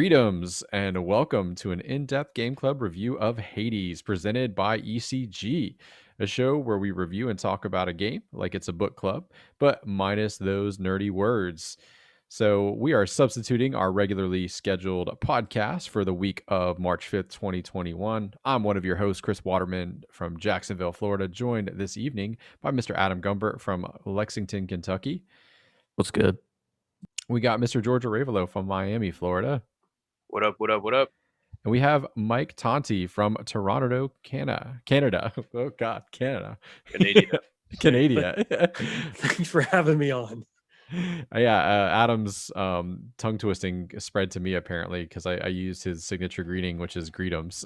Greetings and welcome to an in-depth game club review of Hades presented by ECG, a show where we review and talk about a game like it's a book club, but minus those nerdy words. So we are substituting our regularly scheduled podcast for the week of March 5th, 2021. I'm one of your hosts, Chris Waterman from Jacksonville, Florida, joined this evening by Mr. Adam Gumbert from Lexington, Kentucky. What's good? We got Mr. George Aravalo from Miami, Florida. What up, what up, what up? And we have Mike Tonti from Toronto, Canada. Oh, God, Canada. Canada. Canada. Thanks for having me on. Adam's tongue twisting spread to me apparently because I used his signature greeting, which is greetums.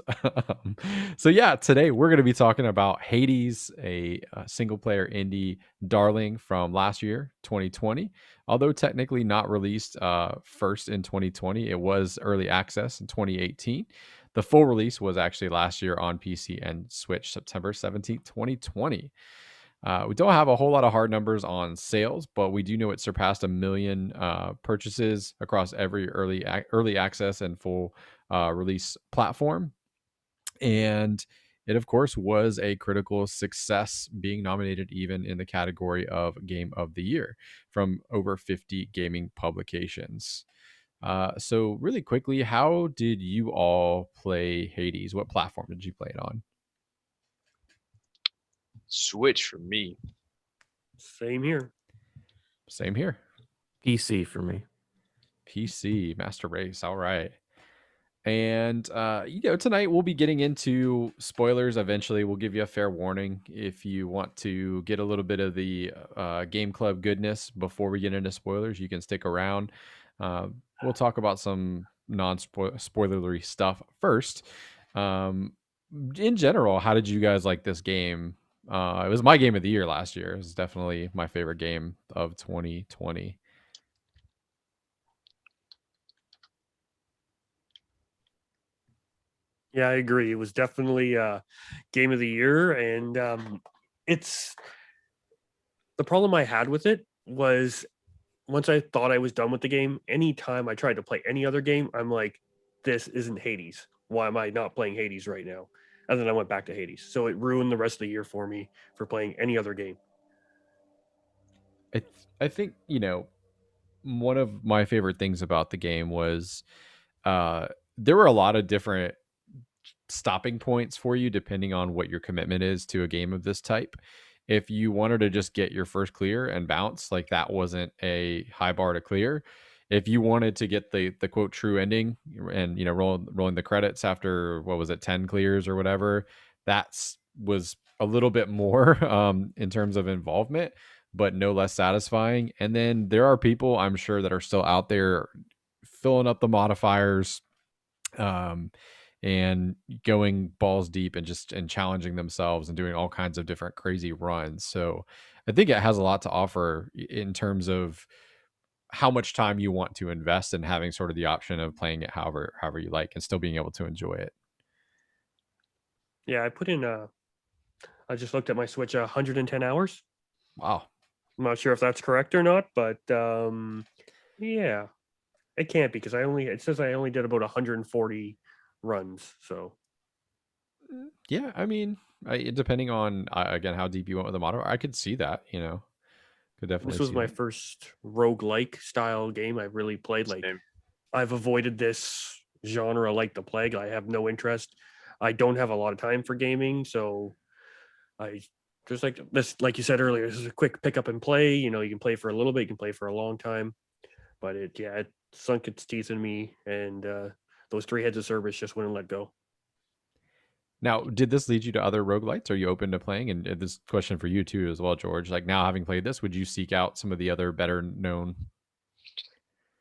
Today we're going to be talking about Hades, a single player indie darling from last year, 2020. Although technically not released first in 2020, it was early access in 2018. The full release was actually last year on PC and Switch, September 17th, 2020. We don't have a whole lot of hard numbers on sales, but we do know it surpassed 1 million purchases across every early access and full release platform. And it, of course, was a critical success, being nominated even in the category of Game of the Year from over 50 gaming publications. So really quickly, how did you all play Hades? What platform did you play it on? Switch for me. Same here. Same here. PC for me. PC, Master Race. All right. And, tonight we'll be getting into spoilers. Eventually, we'll give you a fair warning if you want to get a little bit of the game club goodness before we get into spoilers. You can stick around. We'll talk about some non-spoilery stuff first. In general, how did you guys like this game? It was my game of the year last year. It was definitely my favorite game of 2020. Yeah, I agree. It was definitely game of the year, and it's the problem I had with it was once I thought I was done with the game. Anytime I tried to play any other game, I'm like, this isn't Hades. Why am I not playing Hades right now? And then I went back to Hades, so it ruined the rest of the year for me for playing any other game. I think one of my favorite things about the game was there were a lot of different stopping points for you depending on what your commitment is to a game of this type. If you wanted to just get your first clear and bounce, like that wasn't a high bar to clear. If you wanted to get the quote true ending and rolling the credits after, what was it, 10 clears or whatever, was a little bit more in terms of involvement, but no less satisfying. And then there are people, I'm sure, that are still out there filling up the modifiers and going balls deep and challenging themselves and doing all kinds of different crazy runs. So I think it has a lot to offer in terms of how much time you want to invest in having sort of the option of playing it however you like and still being able to enjoy it. Yeah, I put in I just looked at my Switch, 110 hours. Wow. I'm not sure if that's correct or not, but yeah, it can't be because it says I only did about 140 runs. So yeah, I mean, depending on again how deep you went with the model, I could see that. Could definitely. This was my first roguelike style game I really played. Like, I've avoided this genre like the plague. I have no interest. I don't have a lot of time for gaming, so I just like this. Like you said earlier, this is a quick pick up and play. You can play for a little bit, you can play for a long time, but it sunk its teeth in me, and those 3 heads of service just wouldn't let go. Now, did this lead you to other roguelites? Are you open to playing? And this question for you too as well, George. Like, now having played this, would you seek out some of the other better known?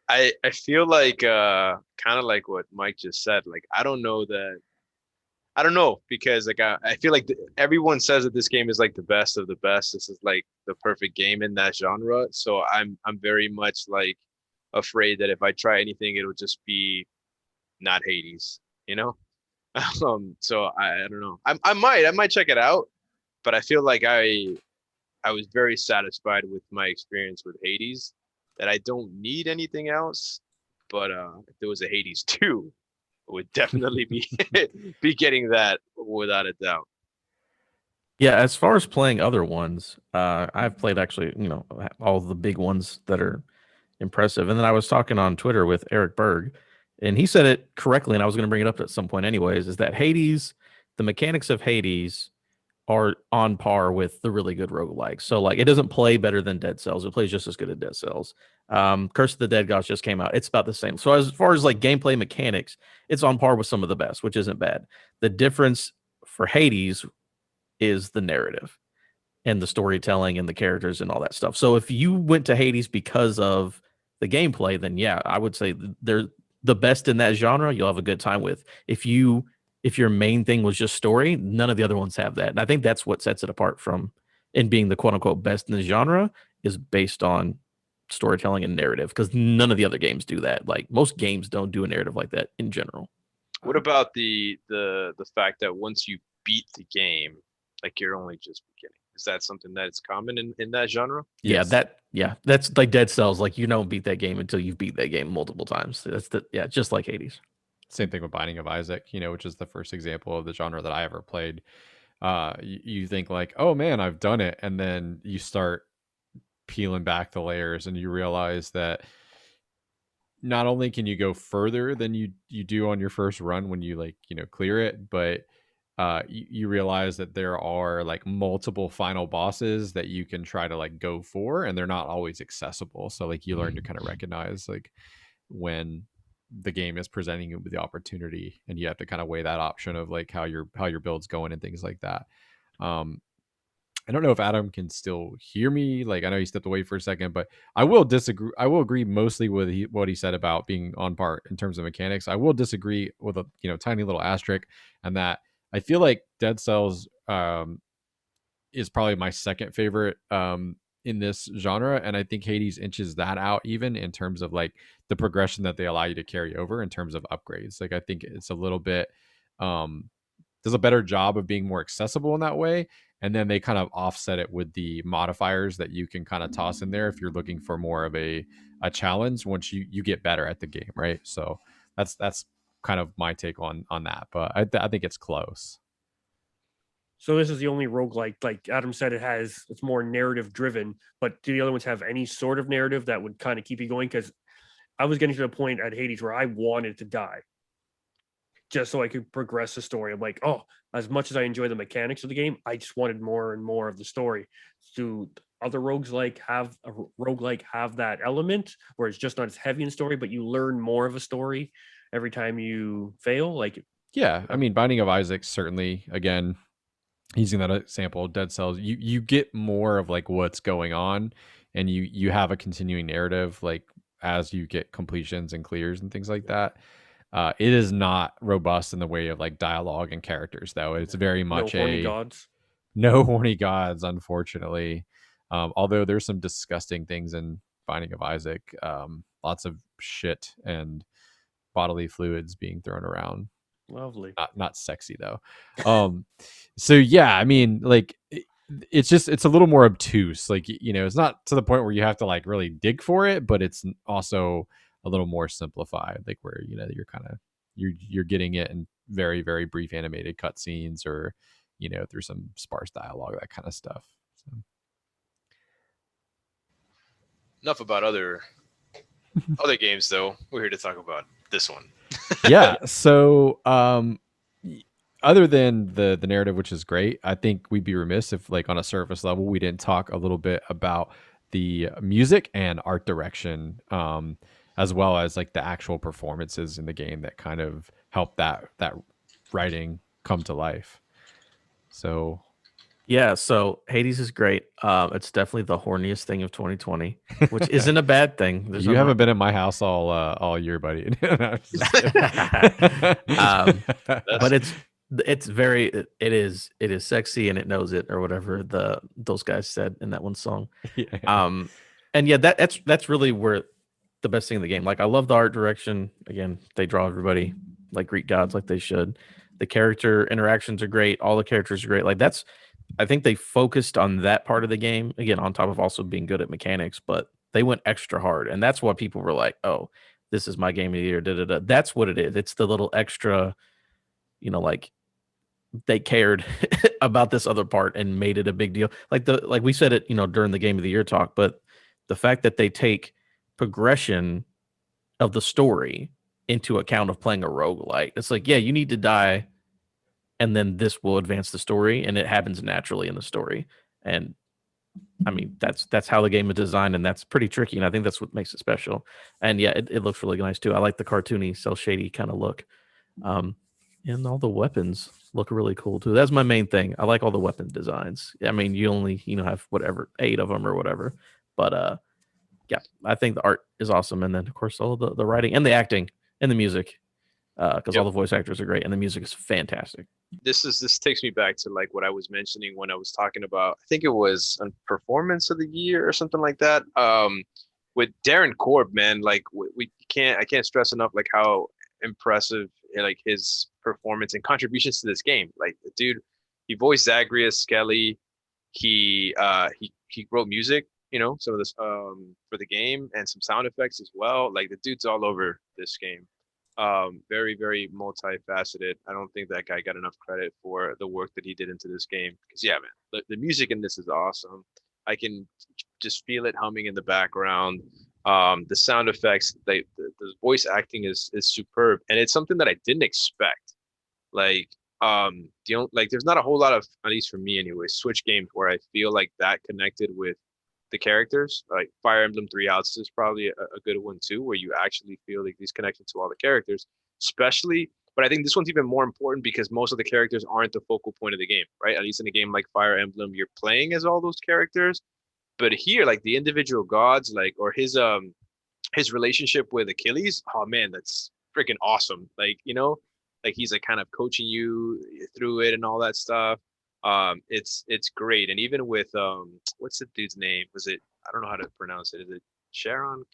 I feel like kind of like what Mike just said. Like, I don't know because like I feel like everyone says that this game is like the best of the best. This is like the perfect game in that genre. So I'm very much like afraid that if I try anything, it'll just be not Hades, So I don't know. I might check it out, but I feel like I was very satisfied with my experience with Hades, that I don't need anything else. But if there was a Hades 2, it would definitely be be getting that without a doubt. Yeah, as far as playing other ones, I've played actually, all the big ones that are impressive. And then I was talking on Twitter with Eric Berg, and he said it correctly, and I was going to bring it up at some point anyways, is that Hades, the mechanics of Hades are on par with the really good roguelikes. So like it doesn't play better than Dead Cells. It plays just as good as Dead Cells. Curse of the Dead Gods just came out. It's about the same. So as far as like gameplay mechanics, it's on par with some of the best, which isn't bad. The difference for Hades is the narrative and the storytelling and the characters and all that stuff. So if you went to Hades because of the gameplay, then yeah, I would say they're the best in that genre. You'll have a good time with. If your main thing was just story, none of the other ones have that. And I think that's what sets it apart from in being the quote unquote best in the genre is based on storytelling and narrative because none of the other games do that. Like most games don't do a narrative like that in general. What about the fact that once you beat the game, like you're only just beginning? Is that something that's common in that genre? Yes. That's like Dead Cells. Like you don't beat that game until you've beat that game multiple times. Just like Hades. Same thing with Binding of Isaac, which is the first example of the genre that I ever played. You think like, oh man, I've done it, and then you start peeling back the layers, and you realize that not only can you go further than you do on your first run when you clear it, but you realize that there are like multiple final bosses that you can try to like go for, and they're not always accessible. So like you learn to kind of recognize like when the game is presenting you with the opportunity, and you have to kind of weigh that option of like how your build's going and things like that. I don't know if Adam can still hear me. Like I know he stepped away for a second, but I will disagree. I will agree mostly with what he said about being on par in terms of mechanics. I will disagree with a tiny little asterisk, and that I feel like Dead Cells is probably my second favorite in this genre, and I think Hades inches that out even in terms of like the progression that they allow you to carry over in terms of upgrades. Like I think it's a little bit does a better job of being more accessible in that way, and then they kind of offset it with the modifiers that you can kind of toss in there if you're looking for more of a challenge once you get better at the game, right? So that's kind of my take on that, but I think it's close. So this is the only roguelike, like Adam said, it's more narrative driven, but do the other ones have any sort of narrative that would kind of keep you going? Because I was getting to the point at Hades where I wanted to die just so I could progress the story. I'm like, oh, as much as I enjoy the mechanics of the game, I just wanted more and more of the story. Do other roguelike have that element where it's just not as heavy in story, but you learn more of a story every time you fail? Like, Yeah, I mean, Binding of Isaac certainly, again, using that example, Dead Cells, you get more of like what's going on, and you have a continuing narrative like as you get completions and clears and things like that. It is not robust in the way of like dialogue and characters, though. It's very much no horny gods. no horny gods, unfortunately. Although there's some disgusting things in Binding of Isaac, lots of shit and bodily fluids being thrown around. Lovely. Not sexy though. So yeah, I mean, like it's a little more obtuse. Like it's not to the point where you have to like really dig for it, but it's also a little more simplified, like where you're kind of you're getting it in very very brief animated cutscenes, or through some sparse dialogue, that kind of stuff. So. Enough about other games, though. We're here to talk about this one. Yeah. So other than the narrative, which is great, I think we'd be remiss if like on a surface level we didn't talk a little bit about the music and art direction, as well as like the actual performances in the game that kind of help that writing come to life. So Yeah, so Hades is great. It's definitely the horniest thing of 2020, which isn't a bad thing. There's you haven't been in my house all year, buddy. No, I'm just kidding. But it's very it is sexy and it knows it, or whatever those guys said in that one song. Yeah. And yeah, that's really where the best thing in the game. Like I love the art direction. Again, they draw everybody like Greek gods, like they should. The character interactions are great. All the characters are great. Like I think they focused on that part of the game, again, on top of also being good at mechanics, but they went extra hard. And that's what people were like, oh, this is my game of the year. Da, da, da. That's what it is. It's the little extra, like they cared about this other part and made it a big deal. Like we said it, during the game of the year talk, but the fact that they take progression of the story into account of playing a roguelike. It's like, yeah, you need to die and then this will advance the story and it happens naturally in the story. And I mean, that's how the game is designed, and that's pretty tricky. And I think that's what makes it special. And yeah, it looks really nice too. I like the cartoony, cel shady kind of look. Um, and all the weapons look really cool too. That's my main thing. I like all the weapon designs. I mean, you only have whatever 8 of them or whatever, but yeah, I think the art is awesome, and then of course all the writing and the acting and the music, because all the voice actors are great and the music is fantastic. This takes me back to like what I was mentioning when I was talking about, I think it was a performance of the year or something like that. With Darren Korb, man, like I can't stress enough like how impressive like his performance and contributions to this game. Like the dude, he voiced Zagreus, Skelly. He wrote music, some of this for the game and some sound effects as well. Like the dude's all over this game. Very, very multifaceted. I don't think that guy got enough credit for the work that he did into this game. Because yeah, man, the music in this is awesome. I can just feel it humming in the background. The sound effects, the voice acting is superb, and it's something that I didn't expect. Like, there's not a whole lot of, at least for me anyway, Switch games where I feel like that connected with the characters. Like Fire Emblem Three Houses is probably a good one too, where you actually feel like these connections to all the characters, especially. But I think this one's even more important because most of the characters aren't the focal point of the game, right? At least in a game like Fire Emblem, you're playing as all those characters. But here, like the individual gods, like or his relationship with Achilles, oh man, that's freaking awesome. Like, like he's like kind of coaching you through it and all that stuff. It's great. And even with what's the dude's name? Was it, I don't know how to pronounce it. Is it Charon?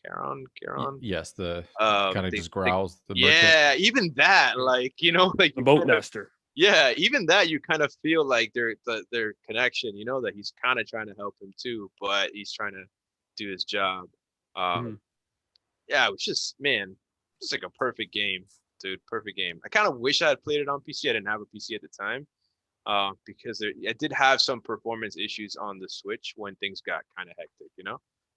Yes, the kind of They, just growls. The merchant. yeah, even that, like, like The boat master. yeah, even that you kind of feel like their connection, that he's kind of trying to help him too, but he's trying to do his job. Yeah, it was just, man, just like a perfect game, dude. Perfect game. I kind of wish I had played it on PC. I didn't have a PC at the time, because it did have some performance issues on the Switch when things got kind of hectic.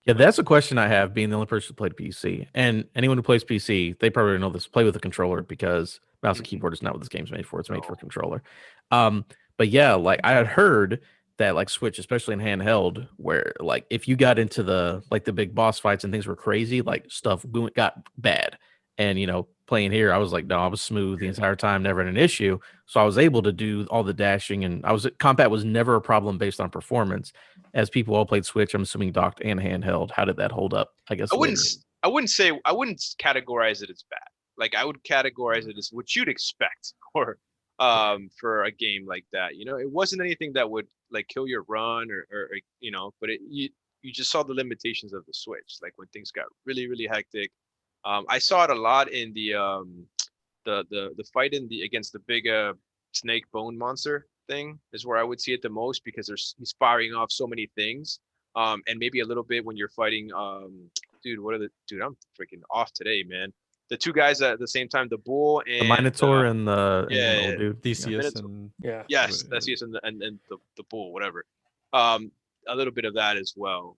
Yeah, that's a question I have, being the only person who played PC. And anyone who plays PC, they probably know this. Play with a controller, because mouse and keyboard is not what this game's made for. It's made for a controller. But yeah, like I had heard that like Switch, especially in handheld, where like if you got into the big boss fights and things were crazy, like stuff got bad. And playing here, I was like, no, I was smooth the entire time, never had an issue. So I was able to do all the dashing, and combat was never a problem based on performance. As people all played Switch, I'm assuming docked and handheld. How did that hold up? I guess I wouldn't categorize it as bad. Like I would categorize it as what you'd expect for a game like that. It wasn't anything that would like kill your run or but you just saw the limitations of the Switch, like when things got really, really hectic. I saw it a lot in the fight against the big snake bone monster thing is where I would see it the most, because he's firing off so many things. And maybe a little bit when you're fighting dude, I'm freaking off today, man. The two guys at the same time, the bull and the Minotaur and the yeah, dude. Theseus Minotaur. and Yeah. Yes, that's yes, and the bull, whatever. A little bit of that as well.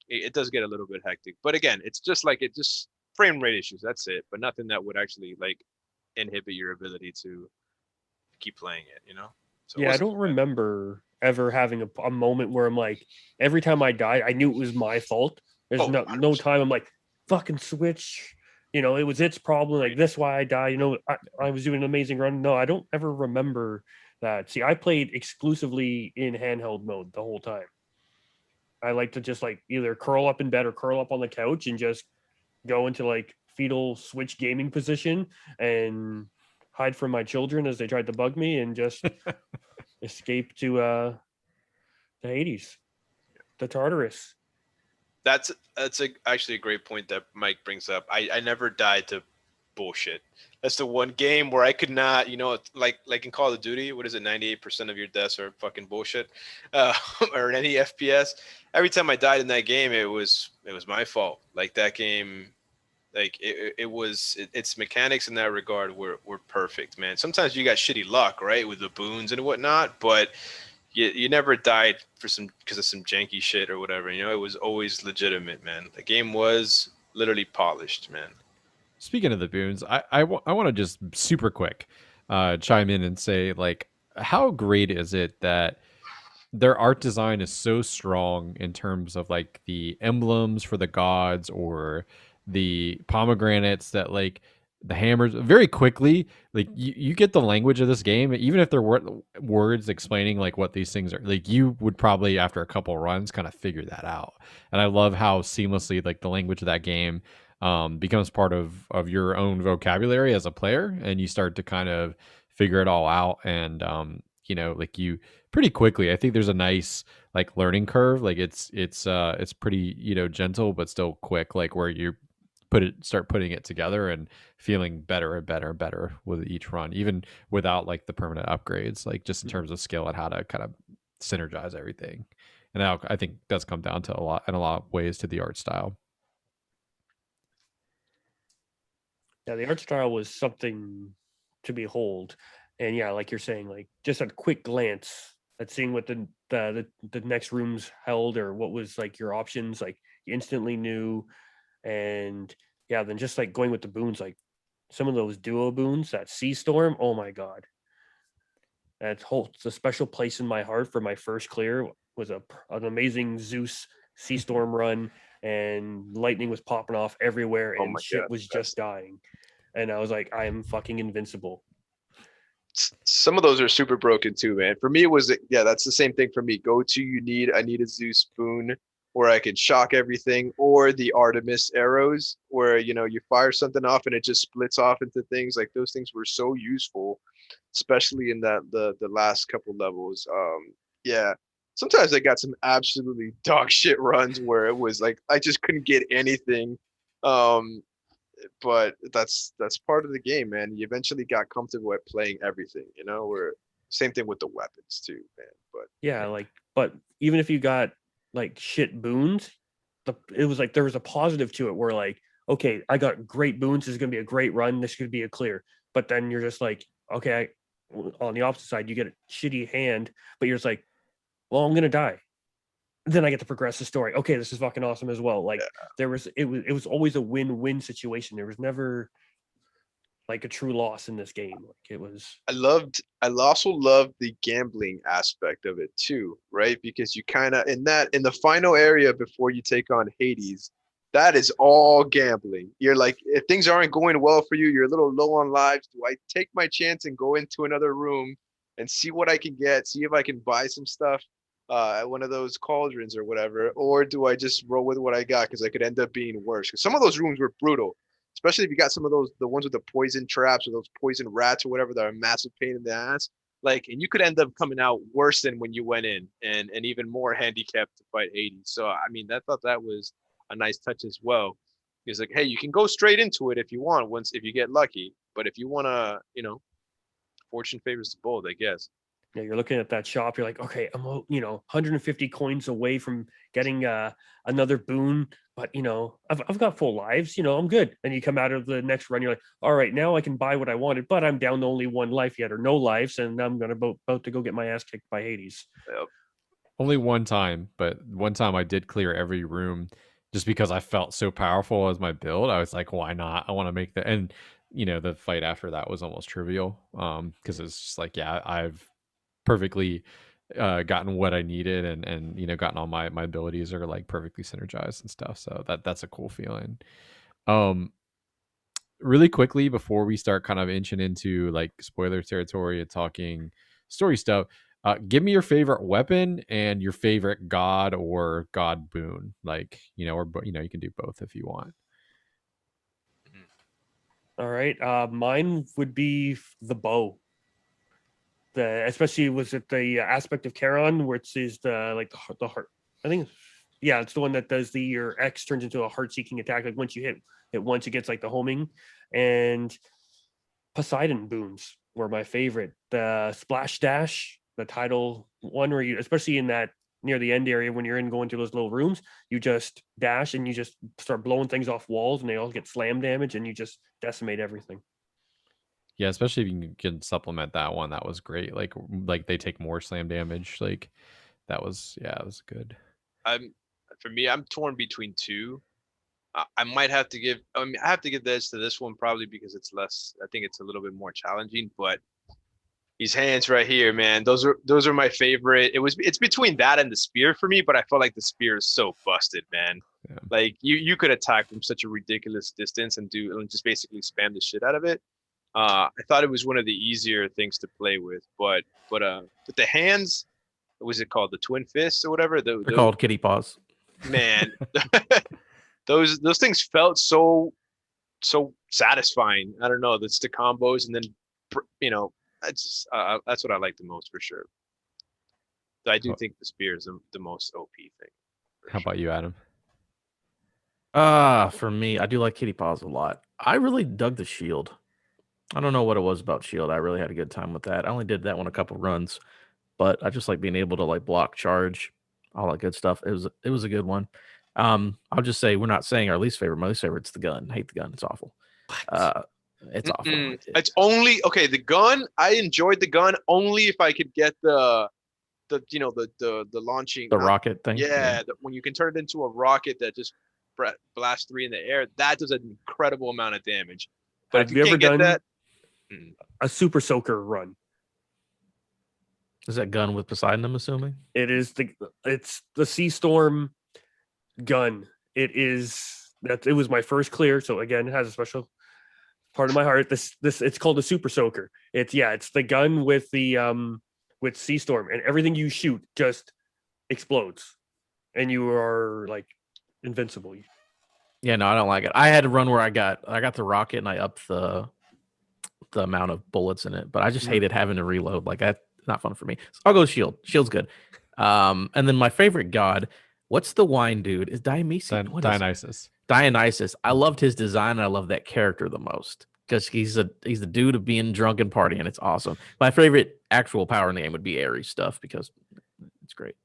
It does get a little bit hectic, but again, it's just frame rate issues. That's it, but nothing that would actually like inhibit your ability to keep playing it. So Yeah, I don't remember ever having a moment where I'm like, every time I died, I knew it was my fault. There's no time I'm like, fucking Switch. It was its problem. Like, this why I died. I was doing an amazing run. No, I don't ever remember that. See, I played exclusively in handheld mode the whole time. I like to just like either curl up in bed or curl up on the couch and just go into like fetal Switch gaming position and hide from my children as they tried to bug me, and just escape to the Hades, the Tartarus. That's actually a great point that Mike brings up. I never died to bullshit. That's the one game where I could not, like in Call of Duty, what is it, 98% of your deaths are fucking bullshit, or in any FPS. Every time I died in that game, it was my fault. Like that game, Like its mechanics in that regard were perfect, man. Sometimes you got shitty luck, right, with the boons and whatnot, but you never died for some because of some janky shit or whatever. You know, it was always legitimate, man. The game was literally polished, man. Speaking of the boons, I want to just super quick chime in and say, like, how great is it that their art design is so strong in terms of like the emblems for the gods or the pomegranates that like the hammers very quickly like you get the language of this game even if there weren't words explaining like what these things are like you would probably after a couple runs kind of figure that out. And I love how seamlessly like the language of that game becomes part of your own vocabulary as a player and you start to kind of figure it all out. And like you pretty quickly. I think there's a nice like learning curve. Like it's pretty, gentle but still quick, like where you start putting it together and feeling better and better and better with each run, even without like the permanent upgrades, like just in terms of skill and how to kind of synergize everything. And I think does come down to a lot of ways to the art style. Yeah, the art style was something to behold. And yeah, like you're saying, like just a quick glance at seeing what the next rooms held or what was like your options, like you instantly knew. And yeah, then just like going with the boons, like some of those duo boons, that Sea Storm, oh my god. That holds a special place in my heart for my first clear was an amazing Zeus Sea Storm run and lightning was popping off everywhere Oh and my shit god, was that's just dying. And I was like, I am fucking invincible. some of those are super broken too, man. For me, it was yeah, that's the same thing for me. Go to I need a Zeus boon where I could shock everything, or the Artemis arrows where you fire something off and it just splits off into things. Like those things were so useful, especially in the last couple levels. Yeah. Sometimes I got some absolutely dog shit runs where it was like I just couldn't get anything. Um, but that's part of the game, man. You eventually got comfortable at playing everything, Where same thing with the weapons too, man. But Yeah, like, but even if you got like shit boons, it was like there was a positive to it where like, okay, I got great boons. This is gonna be a great run. This could be a clear. But then you're just like, okay, on the opposite side, you get a shitty hand, but you're just like, well, I'm gonna die. Then I get to progress the story. Okay, this is fucking awesome as well. Like yeah. it was always a win-win situation. There was never like a true loss in this game. Like it was. I also loved the gambling aspect of it too, right? Because you kind of in the final area before you take on Hades, that is all gambling. You're like, if things aren't going well for you, you're a little low on lives. Do I take my chance and go into another room and see what I can get, see if I can buy some stuff at one of those cauldrons or whatever, or do I just roll with what I got because I could end up being worse? Because some of those rooms were brutal, especially if you got some of the ones with the poison traps or those poison rats or whatever that are a massive pain in the ass. Like, and you could end up coming out worse than when you went in, and even more handicapped to fight Hades. So I mean, I thought that was a nice touch as well. He's like, hey, you can go straight into it if you want, if you get lucky, but if you want to, fortune favors the bold, I guess. Yeah, you're looking at that shop. You're like, okay, I'm 150 coins away from getting another boon, but I've got full lives. I'm good. And you come out of the next run, you're like, all right, now I can buy what I wanted, but I'm down to only one life yet, or no lives, and I'm gonna about to go get my ass kicked by Hades. Yep. Only one time, but one time I did clear every room just because I felt so powerful as my build. I was like, why not? I want to make the and the fight after that was almost trivial. Because it's just like, yeah, I've perfectly gotten what I needed and gotten all my abilities are like perfectly synergized and stuff. So that's a cool feeling. Um really quickly before we start kind of inching into like spoiler territory and talking story stuff, give me your favorite weapon and your favorite god or god boon, like or you can do both if you want. All right, mine would be the bow. Especially was it the aspect of Charon where it says the heart. I think, yeah, it's the one that does your X turns into a heart-seeking attack. Like once you hit it once, it gets like the homing. And Poseidon boons were my favorite. The splash dash, the title one, where you, especially in that near the end area when you're going through those little rooms. You just dash and you just start blowing things off walls, and they all get slam damage, and you just decimate everything. Yeah, especially if you can supplement that one. That was great. Like they take more slam damage. Like that was it was good. For me, I'm torn between two. I might have to give. I mean, I have to give this to this one probably because it's less. I think it's a little bit more challenging. But these hands right here, man, those are my favorite. It's between that and the spear for me, but I felt like the spear is so busted, man. Yeah. Like you could attack from such a ridiculous distance and just basically spam the shit out of it. I thought it was one of the easier things to play with, but the hands, what was it called, the twin fists or whatever? They're called kitty paws. Man, those things felt so satisfying. I don't know. That's the combos, and then that's what I like the most for sure. I do think the spear is the most OP thing. How about you, Adam? For me, I do like kitty paws a lot. I really dug the shield. I don't know what it was about shield. I really had a good time with that. I only did that one a couple runs, but I just like being able to like block, charge, all that good stuff. It was a good one. I'll just say we're not saying our least favorite. My least favorite's the gun. I hate the gun. It's awful. It's awful. It's only okay. The gun, I enjoyed the gun only if I could get the launching rocket thing. Yeah, when you can turn it into a rocket that just blasts 3 in the air, that does an incredible amount of damage. But Have if you ever can't get done that, a Super Soaker run? Is that gun with Poseidon? I'm assuming it's the Sea Storm gun. It was my first clear, so again, it has a special part of my heart. This it's called a Super Soaker. It's the gun with the with Sea Storm, and everything you shoot just explodes, and you are like invincible. Yeah, no, I don't like it. I had a run where I got the rocket and I upped the amount of bullets in it, but I just hated having to reload. Like that's not fun for me. So I'll go shield. Shield's good. And then my favorite god, what's the wine dude? Is Dionysus? Dionysus. Dionysus. I loved his design and I love that character the most because he's the dude of being drunk and partying. It's awesome. My favorite actual power in the game would be Ares stuff because it's great.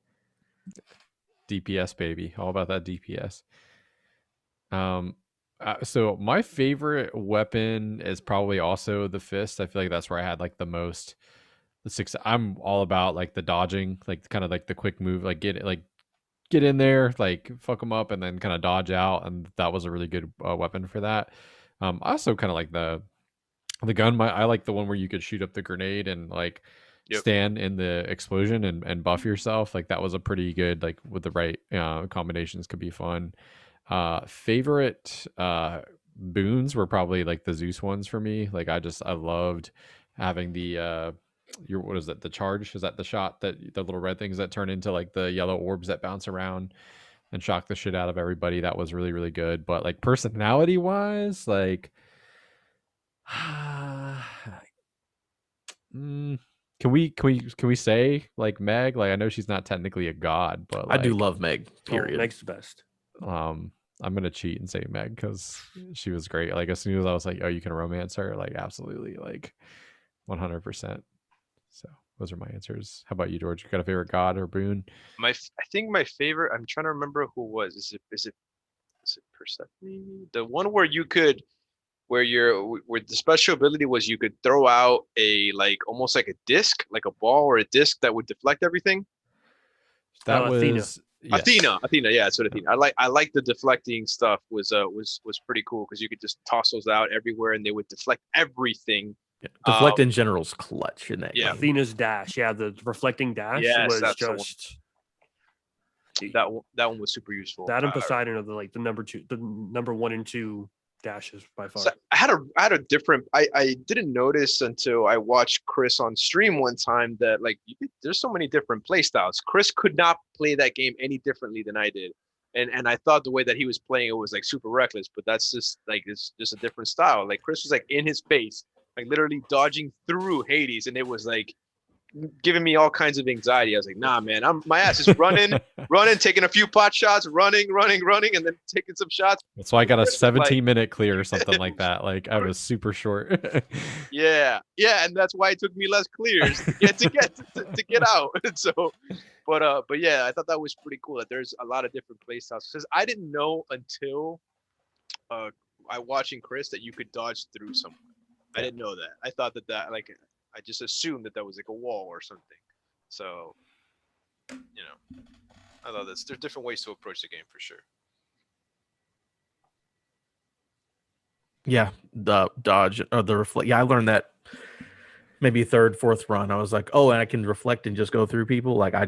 DPS, baby. All about that DPS. So my favorite weapon is probably also the fist. I feel like that's where I had like the most success. I'm all about like the dodging, like kind of like the quick move, like get in there, like fuck them up, and then kind of dodge out. And that was a really good weapon for that. I also kind of like the gun. I like the one where you could shoot up the grenade and like stand in the explosion and buff yourself. Like that was a pretty good, like with the right combinations could be fun. Favorite boons were probably like the Zeus ones for me. Like I loved having the what is it, the charge? Is that the shot that the little red things that turn into like the yellow orbs that bounce around and shock the shit out of everybody? That was really, really good. But like personality wise, like can we say like Meg? Like I know she's not technically a god, but like, I do love Meg. Period. Meg's the best. I'm gonna cheat and say Meg because she was great. Like as soon as I was like, oh, you can romance her, like absolutely, like 100%. So those are my answers. How about you, George? You got a favorite god or boon? I think my favorite. I'm trying to remember who it was. Is it Persephone? The one where you could, where the special ability was you could throw out a like almost like a disc, like a ball or a disc that would deflect everything. That was Athena. Yes. Athena, yeah, that's what Athena. I like the deflecting stuff was pretty cool because you could just toss those out everywhere and they would deflect everything. Yeah. Deflect in general's clutch in that game. Athena's dash, the reflecting dash was just that one was super useful. That and Poseidon are the number 1 and 2 dashes by far. So I had a different. I didn't notice until I watched Chris on stream one time that like there's so many different play styles. Chris could not play that game any differently than I did, and I thought the way that he was playing it was like super reckless. But that's just like it's just a different style. Like Chris was like in his face, like literally dodging through Hades, and it was like giving me all kinds of anxiety. I was like, nah, man, my ass is running, taking a few pot shots, running, and then taking some shots. That's why I got a Chris was like, 17-minute clear or something like that. Like I was super short. yeah, and that's why it took me less clears to get out. But yeah, I thought that was pretty cool that there's a lot of different play styles. Because I didn't know until I watching Chris that you could dodge through someone. I didn't know that. I thought that like I just assumed that was like a wall or something. So, I thought there's different ways to approach the game for sure. Yeah, the dodge or the reflect. Yeah, I learned that maybe third, fourth run. I was like, oh, and I can reflect and just go through people. Like I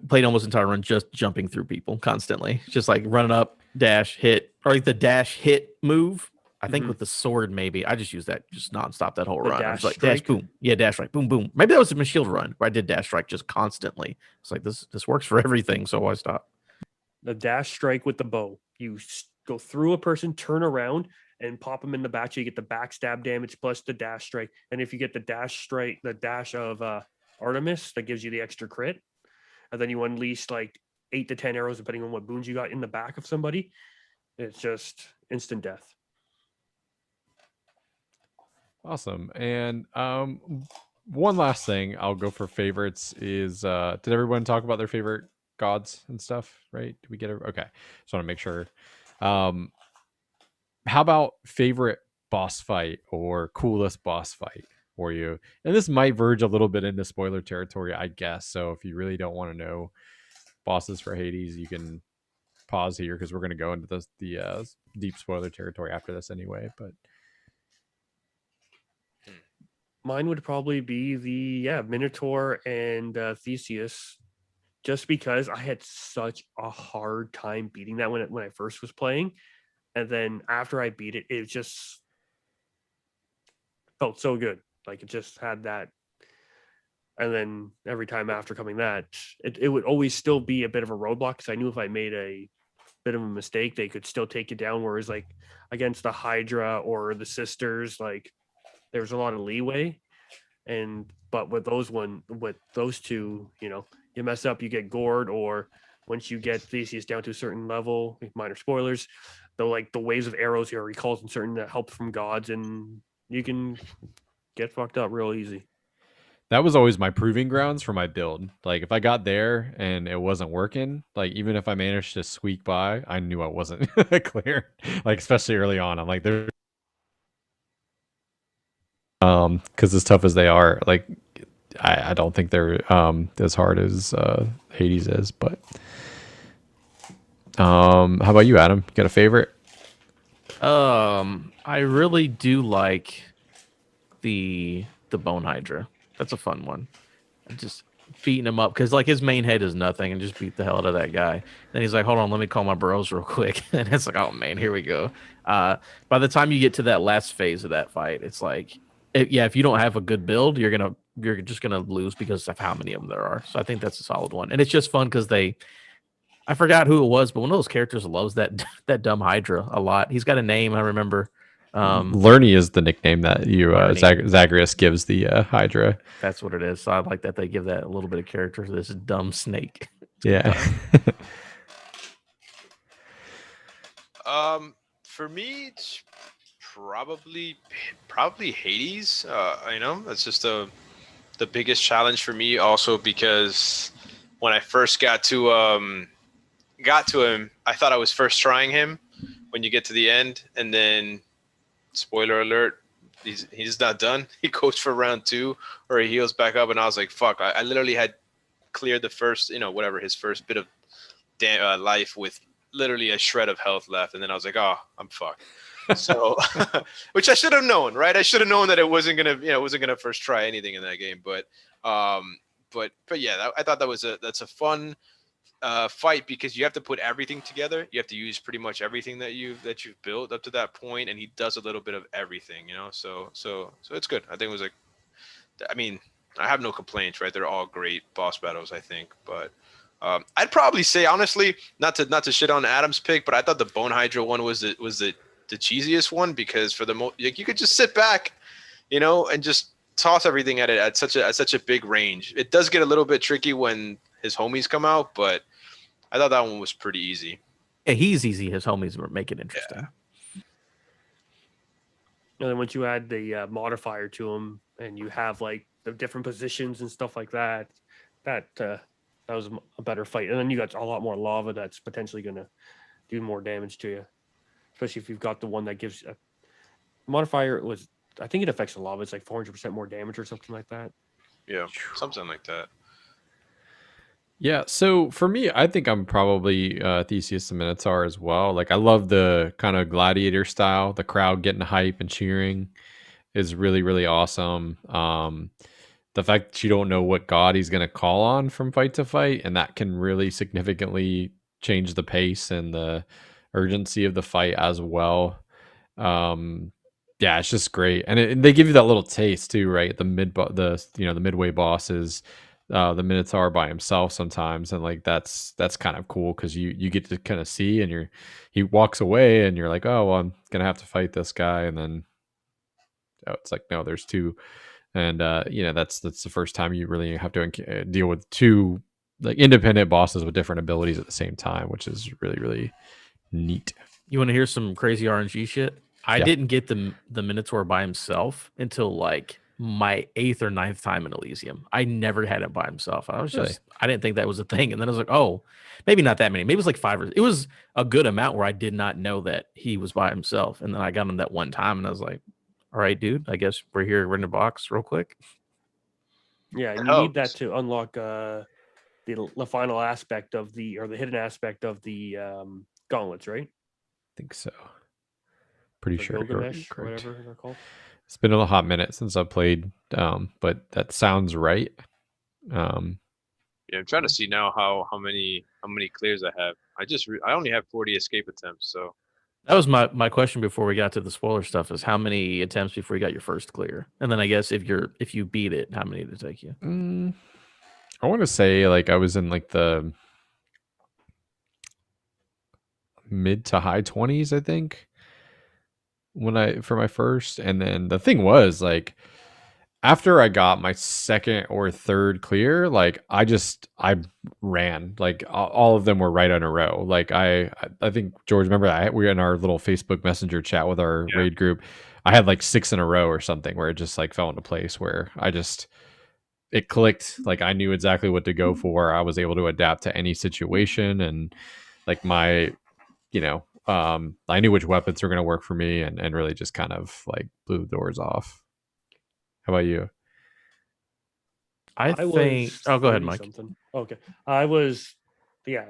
played almost entire run just jumping through people constantly, just like running up, dash, hit, or like the dash hit move. I think with the sword, maybe I just used that just nonstop that whole run. I was like dash, boom, yeah, dash strike, boom, boom. Maybe that was my shield run where I did dash strike just constantly. It's like this works for everything, so why stop? The dash strike with the bow. You go through a person, turn around, and pop them in the back. So you get the backstab damage plus the dash strike. And if you get the dash strike, the dash of Artemis, that gives you the extra crit. And then you unleash like 8 to 10 arrows, depending on what boons you got in the back of somebody. It's just instant death. Awesome. And one last thing I'll go for favorites is did everyone talk about their favorite gods and stuff, right? Did we get it? Okay. Just want to make sure. How about favorite boss fight or coolest boss fight for you? And this might verge a little bit into spoiler territory, I guess. So if you really don't want to know bosses for Hades, you can pause here because we're going to go into the deep spoiler territory after this anyway. But mine would probably be the Minotaur and Theseus, just because I had such a hard time beating that when I first was playing, and then after I beat it, it just felt so good. Like it just had that. And then every time after coming that, it would always still be a bit of a roadblock because I knew if I made a bit of a mistake, they could still take you down. Whereas like against the Hydra or the Sisters, like there was a lot of leeway. But with those two, you mess up, you get gored, or once you get Theseus down to a certain level, minor spoilers, the waves of arrows here recalls in certain help from gods, and you can get fucked up real easy. that was always my proving grounds for my build. Like if I got there and it wasn't working, like even if I managed to squeak by, I knew I wasn't clear. Like especially early on, I'm like they're because as tough as they are, like I don't think they're as hard as Hades is. But how about you, Adam? You got a favorite? I really do like the Bone Hydra. That's a fun one. Just beating him up because like his main head is nothing, and just beat the hell out of that guy. Then he's like, "Hold on, let me call my bros real quick." And it's like, "Oh man, here we go." By the time you get to that last phase of that fight, it's like, if you don't have a good build, you're just gonna lose because of how many of them there are. So I think that's a solid one, and it's just fun because I forgot who it was, but one of those characters loves that that dumb Hydra a lot. He's got a name I remember. Lerny is the nickname that you Zagreus gives the Hydra. That's what it is. So I like that they give that a little bit of character to this dumb snake. Yeah. For me, it's probably Hades. That's just the biggest challenge for me. Also because when I first got to him, I thought I was first trying him. When you get to the end, and then spoiler alert, he's not done. He goes for round 2, or he heals back up, and I was like, fuck. I literally had cleared the first, his first bit of life with literally a shred of health left, and then I was like, oh, I'm fucked. So, which I should have known, right? I should have known that it wasn't gonna first try anything in that game. But yeah, I thought that's a fun fight because you have to put everything together. You have to use pretty much everything that you've built up to that point, and he does a little bit of everything, So it's good. I think it was I have no complaints, right? They're all great boss battles, I think, but. I'd probably say honestly, not to shit on Adam's pick, but I thought the Bone Hydra one was the cheesiest one because for the you could just sit back, and just toss everything at it at such a big range. It does get a little bit tricky when his homies come out, but I thought that one was pretty easy. Yeah, he's easy. His homies make it interesting. Yeah. And then once you add the modifier to them, and you have like the different positions and stuff like that, that was a better fight. And then you got a lot more lava that's potentially going to do more damage to you, especially if you've got the one that gives a modifier. I think it affects the lava. It's like 400% more damage or something like that. Yeah, something like that. Yeah, so for me, I think I'm probably Theseus the Minotaur as well. Like, I love the kind of gladiator style. The crowd getting hype and cheering is really, really awesome. The fact that you don't know what god he's going to call on from fight to fight, and that can really significantly change the pace and the urgency of the fight as well. Um, yeah, it's just great, and they give you that little taste too, right? The the midway bosses, the Minotaur by himself sometimes, and like that's kind of cool because you get to kind of see, and he walks away, and you're like, oh, well, I'm gonna have to fight this guy, and then it's like, no, there's two, and that's the first time you really have to deal with two like independent bosses with different abilities at the same time, which is really, really neat. You want to hear some crazy RNG shit? I Yeah. didn't get the Minotaur by himself until like my 8th or 9th time in Elysium. I never had him by himself. I was Really? I didn't think that was a thing. And then I was like, oh, maybe not that many. Maybe it was like 5 or it was a good amount where I did not know that he was by himself. And then I got him that one time and I was like, all right, dude, I guess we're here. We're in the box real quick. Yeah, and It you need that helps. to unlock the final aspect of the hidden aspect of the gauntlets, right? I think so. Pretty Or sure. Gilgamesh, or Correct. whatever they're called. It's been a hot minute since I've played, but that sounds right. Yeah, I'm trying to see now how many clears I have. I only have 40 escape attempts, so That was my question before we got to the spoiler stuff is how many attempts before you got your first clear? And then I guess if you beat it, how many did it take you? I want to say like I was in like the mid to high 20s, I think, for my first. And then the thing was like after I got my second or third clear, like I ran. Like all of them were right on a row. Like I think George, remember we were in our little Facebook Messenger chat with our Yeah. raid group. I had like 6 in a row or something where it just like fell into place where it clicked. Like I knew exactly what to go for. I was able to adapt to any situation, and like I knew which weapons were going to work for me, and really just kind of like blew the doors off. How about you? I think. Was Oh, go ahead, 30 Mike. something. Okay, I was, yeah.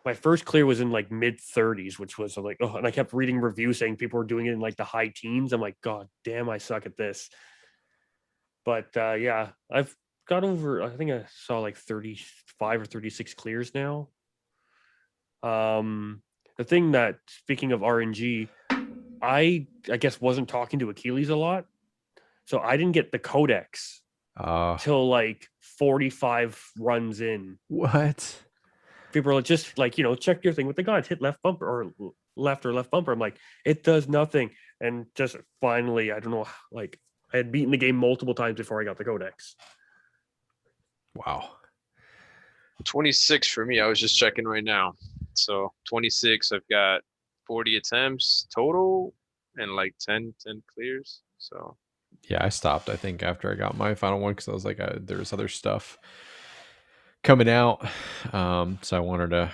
My first clear was in like mid 30s, which was like, oh, and I kept reading reviews saying people were doing it in like the high teens. I'm like, God damn, I suck at this. But yeah, I've got over. I think I saw like 35 or 36 clears now. The thing that, speaking of RNG, I guess wasn't talking to Achilles a lot, so I didn't get the codex till like 45 runs in. What? People are just like, check your thing with the guns, hit left bumper or left bumper. I'm like, it does nothing. And just finally, I don't know, like I had beaten the game multiple times before I got the codex. Wow. 26 for me. I was just checking right now. So 26, I've got 40 attempts total and like 10 clears. So Yeah, I stopped, I think, after I got my final one because I was like, there was other stuff coming out. So I wanted to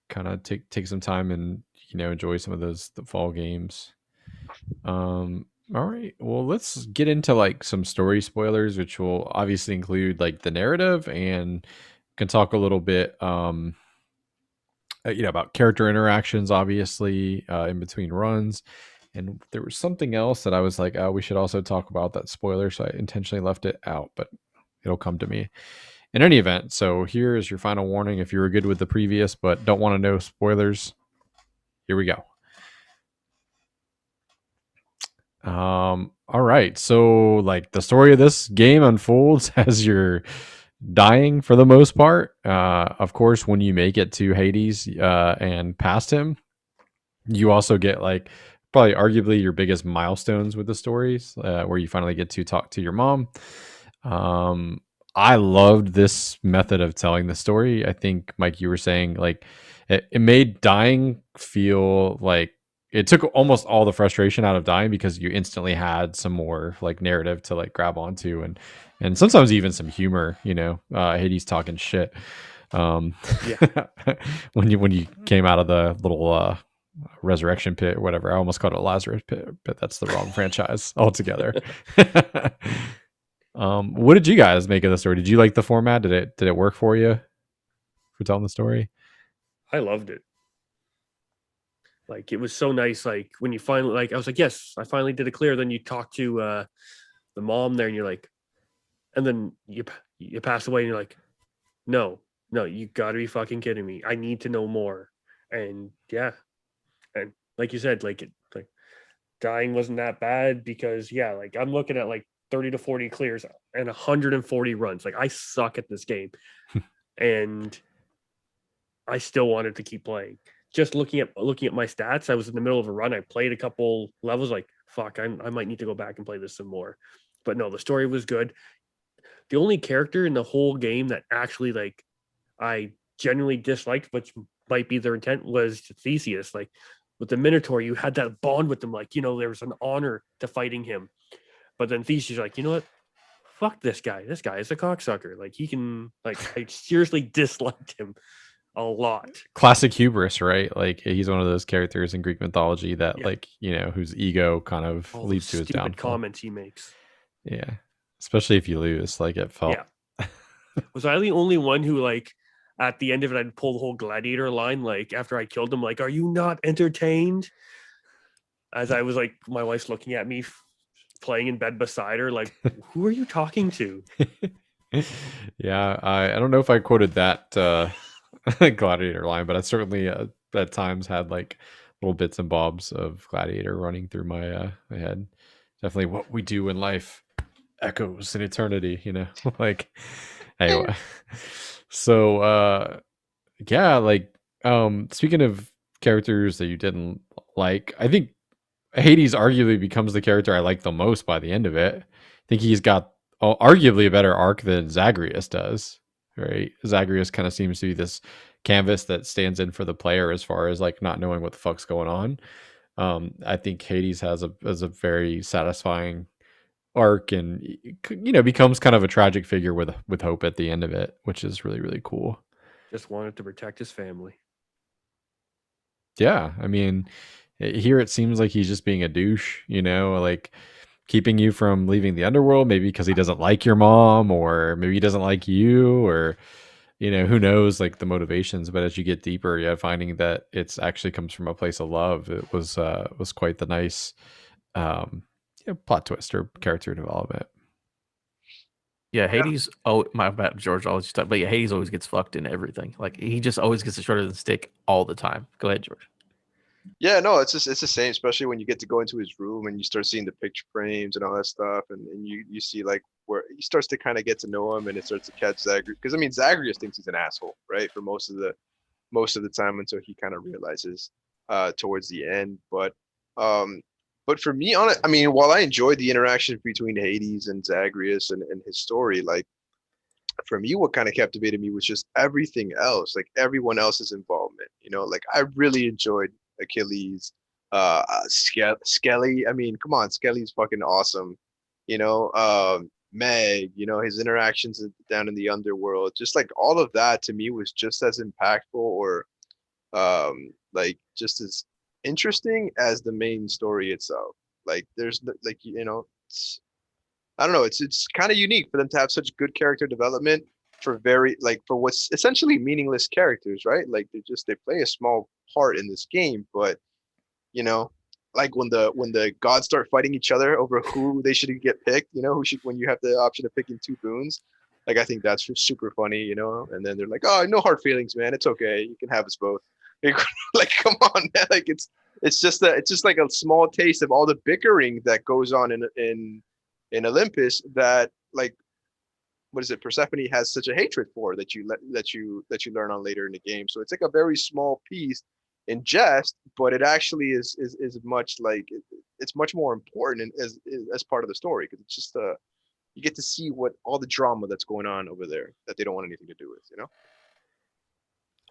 kind of take some time and, enjoy some of the fall games. All right. Well, let's get into like some story spoilers, which will obviously include like the narrative, and can talk a little bit, about character interactions, obviously, in between runs. And there was something else that I was like, oh, we should also talk about that spoiler. So I intentionally left it out, but it'll come to me in any event. So here is your final warning. If you were good with the previous, but don't want to know spoilers, here we go. All right. So like the story of this game unfolds as you're dying for the most part. Of course, when you make it to Hades, and past him, you also get like probably arguably your biggest milestones with the stories, where you finally get to talk to your mom. Um, I loved this method of telling the story. I think, Mike, you were saying like it made dying feel like it took almost all the frustration out of dying because you instantly had some more like narrative to like grab onto, and sometimes even some humor. Hades talking shit. Um, Yeah. when you came out of the little resurrection pit or whatever. I almost called it a Lazarus pit, but that's the wrong franchise altogether. What did you guys make of the story? Did you like the format? Did it work for you for telling the story? I loved it. Like, it was so nice. Like, when you finally, like, I was like, yes, I finally did it clear. Then you talk to the mom there, and you're like, and then you pass away, and you're like, no, no, you got to be fucking kidding me. I need to know more. And yeah, and like you said, like dying wasn't that bad because yeah, like I'm looking at like 30 to 40 clears and 140 runs. Like, I suck at this game, and I still wanted to keep playing. Just looking at my stats, I was in the middle of a run. I played a couple levels. Like, fuck, I might need to go back and play this some more. But no, the story was good. The only character in the whole game that actually like I genuinely disliked, which might be their intent, was Theseus. Like, with the Minotaur, you had that bond with him. Like, there was an honor to fighting him. But then Theseus, like, you know what? Fuck this guy. This guy is a cocksucker. Like, he can, like, I seriously disliked him a lot. Classic hubris, right? Like he's one of those characters in Greek mythology that Yeah. like, whose ego kind of All leads those to his stupid downfall. comments he makes. Yeah. Especially if you lose, like it felt. Yeah. Was I the only one who, like, at the end of it, I'd pull the whole gladiator line, like, after I killed him, like, are you not entertained? As I was like, my wife's looking at me playing in bed beside her, like, who are you talking to? Yeah, I don't know if I quoted that gladiator line, but I certainly at times had like little bits and bobs of gladiator running through my head. Definitely what we do in life echoes in eternity. Like anyway. So yeah, like speaking of characters that you didn't like, I think Hades arguably becomes the character I like the most by the end of it. I think he's got arguably a better arc than Zagreus does. Right? Zagreus kind of seems to be this canvas that stands in for the player as far as like not knowing what the fuck's going on. I think Hades has a very satisfying arc, and becomes kind of a tragic figure with hope at the end of it, which is really really cool. Just wanted to protect his family. Yeah, I mean, here it seems like he's just being a douche, like keeping you from leaving the underworld, maybe because he doesn't like your mom, or maybe he doesn't like you, or who knows, like the motivations. But as you get deeper, yeah, finding that it's actually comes from a place of love, it was quite the nice plot twist or character development. Yeah, Hades. Oh, my bad, George. I'll let you talk. But yeah, Hades always gets fucked in everything. Like he just always gets the short of the stick all the time. Go ahead, George. Yeah, no, it's the same, especially when you get to go into his room and you start seeing the picture frames and all that stuff, and you see like where he starts to kind of get to know him, and it starts to catch Zagreus, because I mean Zagreus thinks he's an asshole, right, for most of the time, until he kind of realizes towards the end. But for me, on it, I mean, while I enjoyed the interaction between Hades and Zagreus and his story, like for me, what kind of captivated me was just everything else, like everyone else's involvement. Like I really enjoyed Achilles, Skelly. I mean, come on, Skelly's fucking awesome. Meg, his interactions down in the underworld, just like all of that to me was just as impactful, or like just as interesting as the main story itself. Like like I don't know, it's kind of unique for them to have such good character development for for what's essentially meaningless characters, right? Like they play a small part in this game, but you know, like when the gods start fighting each other over who they should get picked, who should, when you have the option of picking two boons. Like I think that's just super funny. And then they're like, "Oh, no hard feelings, man. It's okay. You can have us both." Like, come on, man. Like it's just like a small taste of all the bickering that goes on in Olympus, that like, what is it, Persephone has such a hatred for, that you learn on later in the game. So it's like a very small piece in jest, but it actually is much like it's much more important as part of the story because it's just you get to see what all the drama that's going on over there that they don't want anything to do with, you know.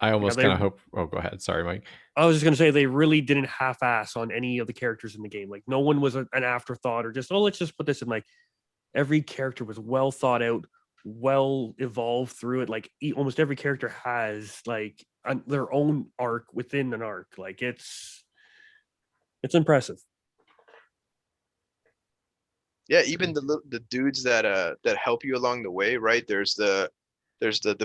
I Yeah, almost kind of hope. Oh, go ahead. Sorry, Mike. I was just gonna say they really didn't half-ass on any of the characters in the game. Like no one was an afterthought or just let's just put this in. Like every character was well thought out, well evolved through it. Like almost every character has like their own arc within an arc. Like it's impressive. Yeah, even the dudes that help you along the way, right? There's the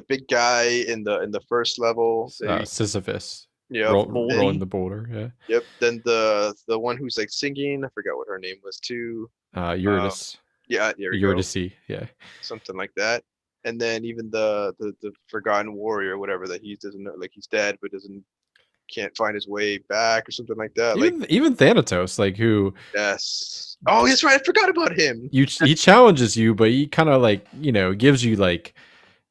big guy in the first level. Sisyphus Yep. rolling the boulder. Yeah. Yep. Then the one who's like singing, I forgot what her name was too. Eurydice. Yeah, there we go. Eurydice. Yeah. Something like that. And then even the forgotten warrior, whatever, that he doesn't know, like he's dead but can't find his way back or something like that. Even Thanatos, like who. Yes. Oh, that's right. I forgot about him. He challenges you, but he kind of like gives you like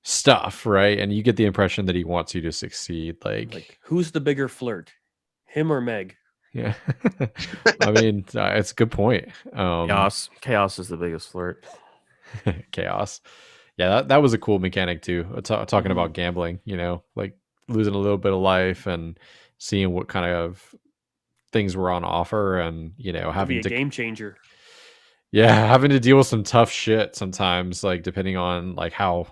stuff, right? And you get the impression that he wants you to succeed. Like who's the bigger flirt, him or Meg? Yeah. I mean, it's a good point. Chaos is the biggest flirt. Chaos. Yeah, that was a cool mechanic too. Talking about gambling, like losing a little bit of life and seeing what kind of things were on offer, and having to be a game changer. Yeah, having to deal with some tough shit sometimes, like depending on like how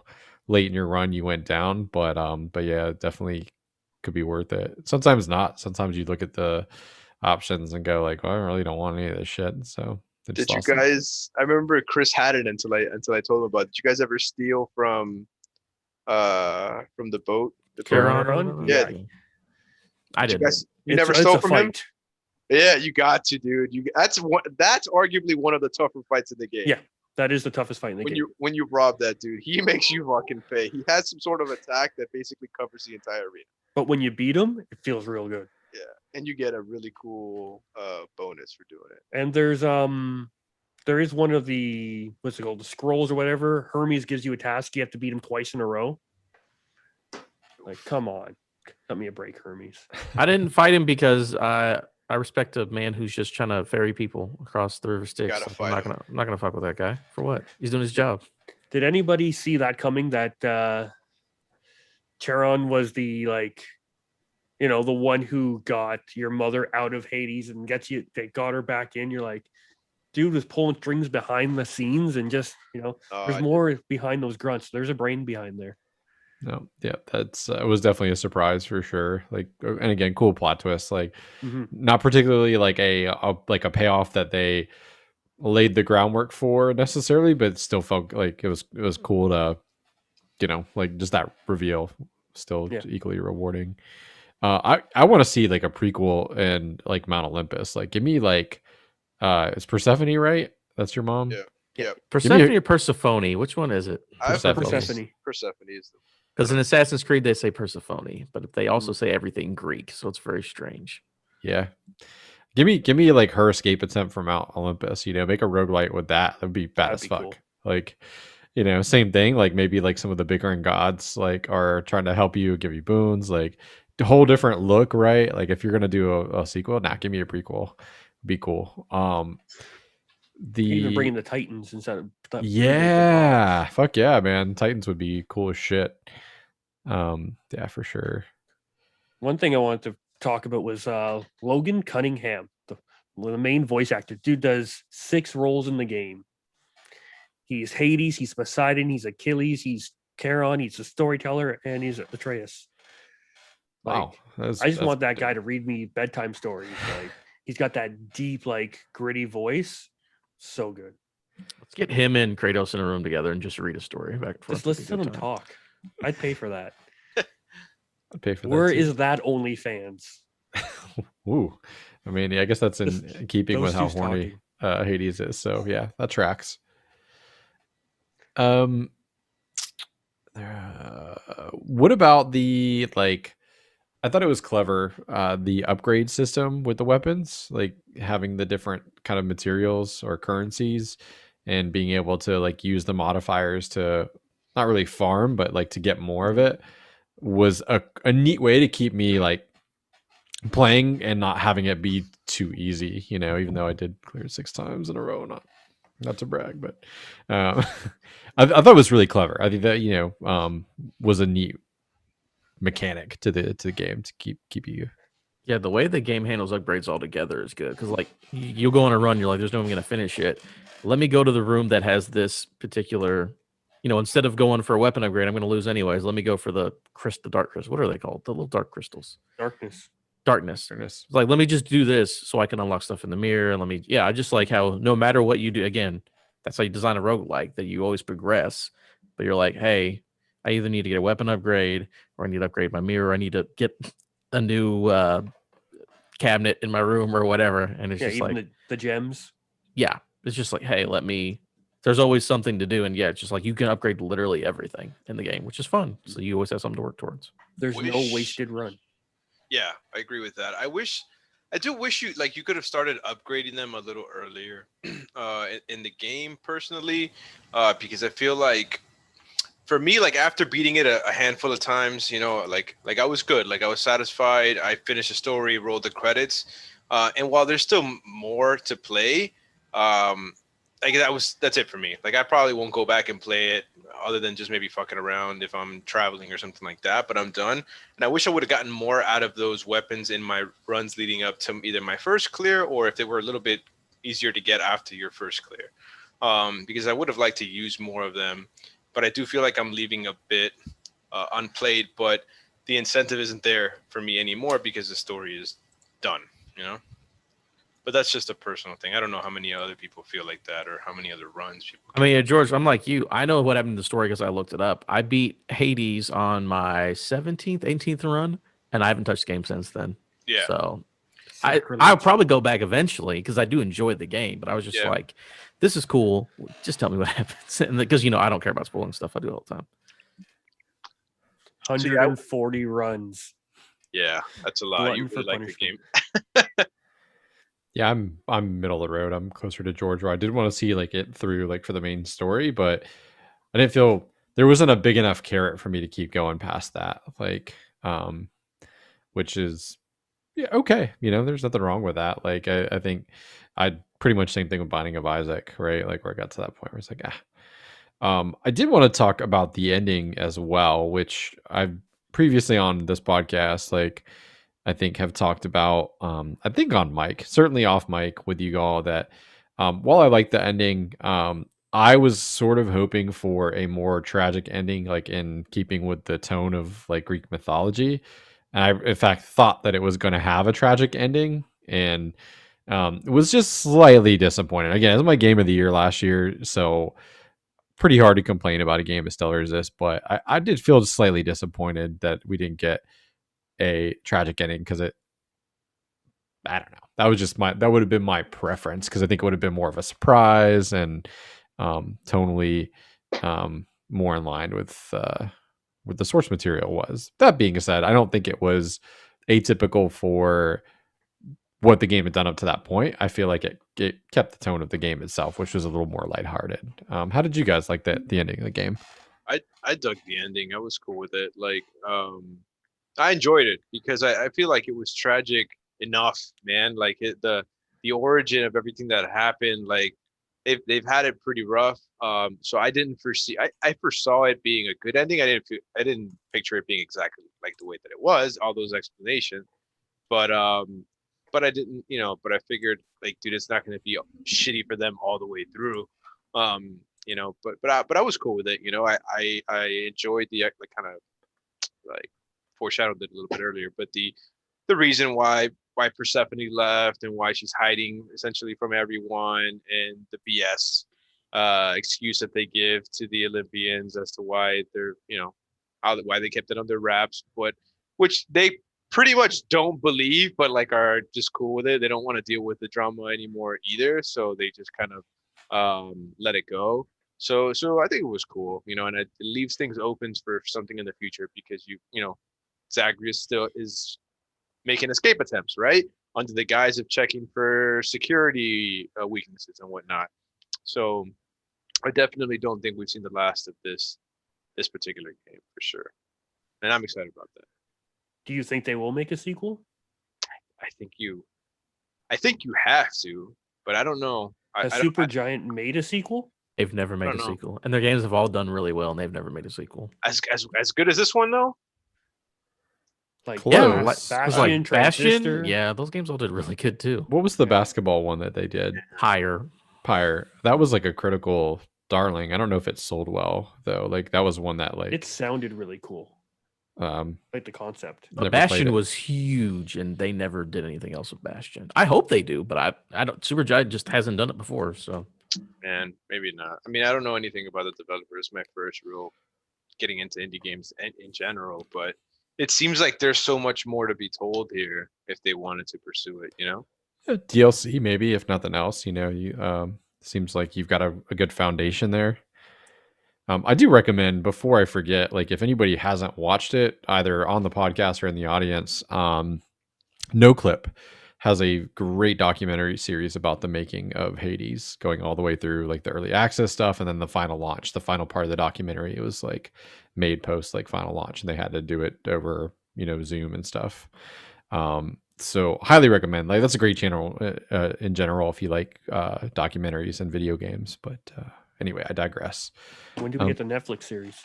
late in your run you went down. But yeah, definitely could be worth it. Sometimes not. Sometimes you look at the options and go like, well, I really don't want any of this shit. So did you guys? I remember Chris had it until I told him about it. Did you guys ever steal from the boat? The Charon? Yeah. I did. You never stole from him? Yeah, you got to, dude. That's arguably one of the tougher fights in the game. Yeah, that is the toughest fight in the game. When you rob that dude, he makes you fucking pay. He has some sort of attack that basically covers the entire arena. But when you beat him, it feels real good. Yeah, and you get a really cool bonus for doing it. And there is one of the what's it called, the scrolls or whatever. Hermes gives you a task. You have to beat him twice in a row. Like, come on, cut me a break, Hermes. I didn't fight him because I respect a man who's just trying to ferry people across the river Styx. I'm not gonna fuck with that guy. For what? He's doing his job. Did anybody see that coming? That Charon was the the one who got your mother out of Hades and they got her back in. You're like, dude was pulling strings behind the scenes and just there's more behind those grunts. There's a brain behind there. No, yeah, that's it was definitely a surprise for sure. Like, and again, cool plot twist. Like, not particularly like a payoff that they laid the groundwork for necessarily, but it still felt like it was cool to, like just that reveal, still equally rewarding. I want to see like a prequel in like Mount Olympus. Like, give me like, is Persephone right? That's your mom? Yeah. Persephone or Persephone? Which one is it? Persephone is the. Because in Assassin's Creed, they say Persephone, but they also say everything Greek, so it's very strange. Yeah. Give me like her escape attempt from Mount Olympus, make a roguelite with that. That'd be bad as fuck. Cool. Like, same thing. Like maybe like some of the bigger gods like are trying to help you, give you boons, like a whole different look, right? Like if you're gonna do a sequel, give me a prequel. Be cool. Even bringing the Titans instead of fuck yeah, man. Titans would be cool as shit. Yeah, for sure. One thing I wanted to talk about was Logan Cunningham, the main voice actor. Dude does 6 roles in the game. He's Hades, he's Poseidon, he's Achilles, he's Charon, he's a storyteller, and he's Atreus. Wow. I just want that guy to read me bedtime stories. Like he's got that deep, like gritty voice. So good. Let's get him and Kratos in a room together and just read a story back and forth. Just listen to them talk. I'd pay for that. I'd pay for that. Where is that OnlyFans? Ooh. I mean, I guess that's in keeping with how horny Hades is. So yeah, that tracks. What about the I thought it was clever, the upgrade system with the weapons, like having the different kind of materials or currencies and being able to like use the modifiers to not really farm, but like to get more of it was a neat way to keep me like playing and not having it be too easy, even though I did clear 6 times in a row. Not to brag, but I thought it was really clever. I think that was a neat mechanic to the game to keep you. Yeah, the way the game handles upgrades altogether is good because, like, you'll go on a run, you're like, "There's no one going to finish it. Let me go to the room that has this particular, instead of going for a weapon upgrade, I'm going to lose anyways. Let me go for the dark crystal. What are they called? The little dark crystals. Darkness. Darkness. Fairness. Like, let me just do this so I can unlock stuff in the mirror. And I just like how no matter what you do, again, that's how you design a roguelike, that you always progress. But you're like, hey, I either need to get a weapon upgrade or I need to upgrade my mirror. I need to get a new cabinet in my room or whatever. And it's just even like, the gems. yeah, it's just like, hey, there's always something to do. And yeah, it's just like you can upgrade literally everything in the game, which is fun. So you always have something to work towards. There's no wasted run. Yeah, I agree with that. I do wish you could have started upgrading them a little earlier in the game personally, because I feel like for me, like after beating it a handful of times, like I was good, like I was satisfied. I finished the story, rolled the credits, and while there's still more to play, like that's it for me. Like I probably won't go back and play it other than just maybe fucking around if I'm traveling or something like that. But I'm done, and I wish I would have gotten more out of those weapons in my runs leading up to either my first clear or if they were a little bit easier to get after your first clear, because I would have liked to use more of them. But I do feel like I'm leaving a bit unplayed. But the incentive isn't there for me anymore because the story is done. But that's just a personal thing. I don't know how many other people feel like that or how many other runs people. I mean, George, I'm like you. I know what happened in the story because I looked it up. I beat Hades on my 17th, 18th run, and I haven't touched the game since then. Yeah. So I'll Sacrilege. probably go back eventually because I do enjoy the game. But I was just Yeah. like, this is cool. Just tell me what happens. And because, I don't care about spoiling stuff. I do it all the time. 140 runs. Yeah, that's a lot. Glutton You for really like the game. punishment. Yeah, I'm middle of the road. I'm closer to George, where I did want to see like it through like for the main story, but I didn't feel there wasn't a big enough carrot for me to keep going past that. Like, which is okay. There's nothing wrong with that. Like, I think I pretty much same thing with Binding of Isaac, right? Like where I got to that point where it's like, I did want to talk about the ending as well, which I've previously on this podcast, like I think have talked about, I think on mic, certainly off mic with you all that, while I like the ending, I was sort of hoping for a more tragic ending, like in keeping with the tone of like Greek mythology. And I, in fact, thought that it was going to have a tragic ending and was just slightly disappointed. Again, it was my game of the year last year, so pretty hard to complain about a game of Stellar Resist, but I did feel slightly disappointed that we didn't get a tragic ending because I don't know. That was just that would have been my preference because I think it would have been more of a surprise and tonally more in line with the source material was. That being said, I don't think it was atypical for what the game had done up to that point. I feel like it kept the tone of the game itself, which was a little more lighthearted. How did you guys like the ending of the game? I dug the ending. I was cool with it. Like, I enjoyed it because I feel like it was tragic enough, man. Like the origin of everything that happened, like they've had it pretty rough. So I didn't foresee. I foresaw it being a good ending. I didn't picture it being exactly like the way that it was. All those explanations, but but I didn't, But I figured, like, dude, it's not going to be shitty for them all the way through. But I was cool with it. I enjoyed the kind of like foreshadowed it a little bit earlier, but the reason why Persephone left and why she's hiding essentially from everyone and the BS excuse that they give to the Olympians as to why they're why they kept it under wraps, but which they pretty much don't believe, but like are just cool with it. They don't want to deal with the drama anymore either, so they just kind of let it go. So I think it was cool, and it leaves things open for something in the future because Zagreus still is making escape attempts, right? Under the guise of checking for security weaknesses and whatnot. So I definitely don't think we've seen the last of this particular game for sure, and I'm excited about that. Do you think they will make a sequel? I think you have to, but I don't know. Has Supergiant made a sequel? They've never I made don't a know. sequel, and their games have all done really well, and they've never made a sequel. As good as this one though. Like Close. It was Bastion, like Transistor. Bastion. Yeah, those games all did really good too. What was the basketball one that they did? Higher. Pyre. That was like a critical darling. I don't know if it sold well though. Like that was one that like It sounded really cool. um Like the concept. never played Bastion it. was huge, and they never did anything else with Bastion. I hope they do, but I don't. Supergiant just hasn't done it before, so And maybe not. I mean, I don't know anything about the developers. My first real getting into indie games in general, but it seems like there's so much more to be told here if they wanted to pursue it. DLC maybe if nothing else. You seems like you've got a good foundation there. I do recommend before I forget, like if anybody hasn't watched it either on the podcast or in the audience, No Clip has a great documentary series about the making of Hades, going all the way through like the early access stuff and then the final launch. The final part of the documentary, it was like made post like final launch, and they had to do it over Zoom and stuff. So highly recommend. Like that's a great channel in general if you like documentaries and video games. But anyway, I digress. When do we get the Netflix series?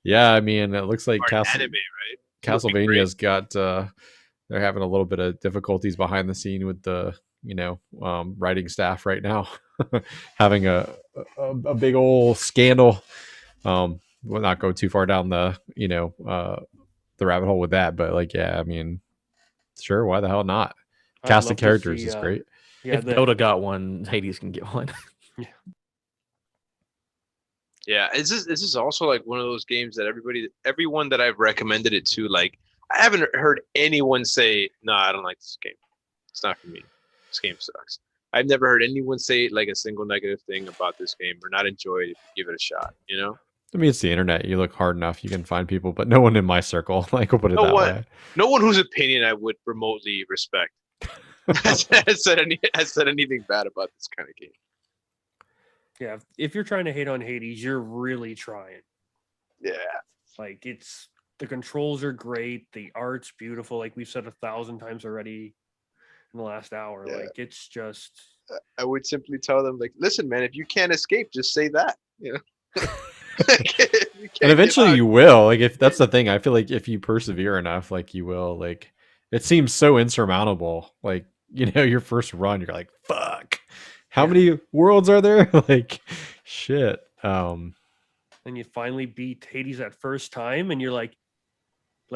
Yeah, I mean, it looks like Or an anime, right? Castlevania's got they're having a little bit of difficulties behind the scene with the writing staff right now, having a big old scandal. We'll not go too far down the the rabbit hole with that, but like yeah, I mean, sure, why the hell not? I'd Cast love of to characters see, is great. Yeah, if Dota got one, Hades can get one. Yeah, this is also like one of those games that everyone that I've recommended it to, like I haven't heard anyone say, "No, I don't like this game. It's not for me. This game sucks." I've never heard anyone say like a single negative thing about this game or not enjoy it if you give it a shot. I mean, it's the internet. You look hard enough, you can find people, but no one in my circle. Like, we'll put it No that one, way. no one whose opinion I would remotely respect has said anything bad about this kind of game. Yeah, if you're trying to hate on Hades, you're really trying. Yeah. Like the controls are great, the art's beautiful, like we've said 1,000 times already in the last hour. Yeah. Like it's just I would simply tell them, like, listen, man, if you can't escape, just say that. And eventually you will. Like, if that's the thing, I feel like if you persevere enough, like you will. Like, it seems so insurmountable. Like, your first run, you're like, fuck. How many worlds are there? Like, shit. and you finally beat Hades that first time, and you're like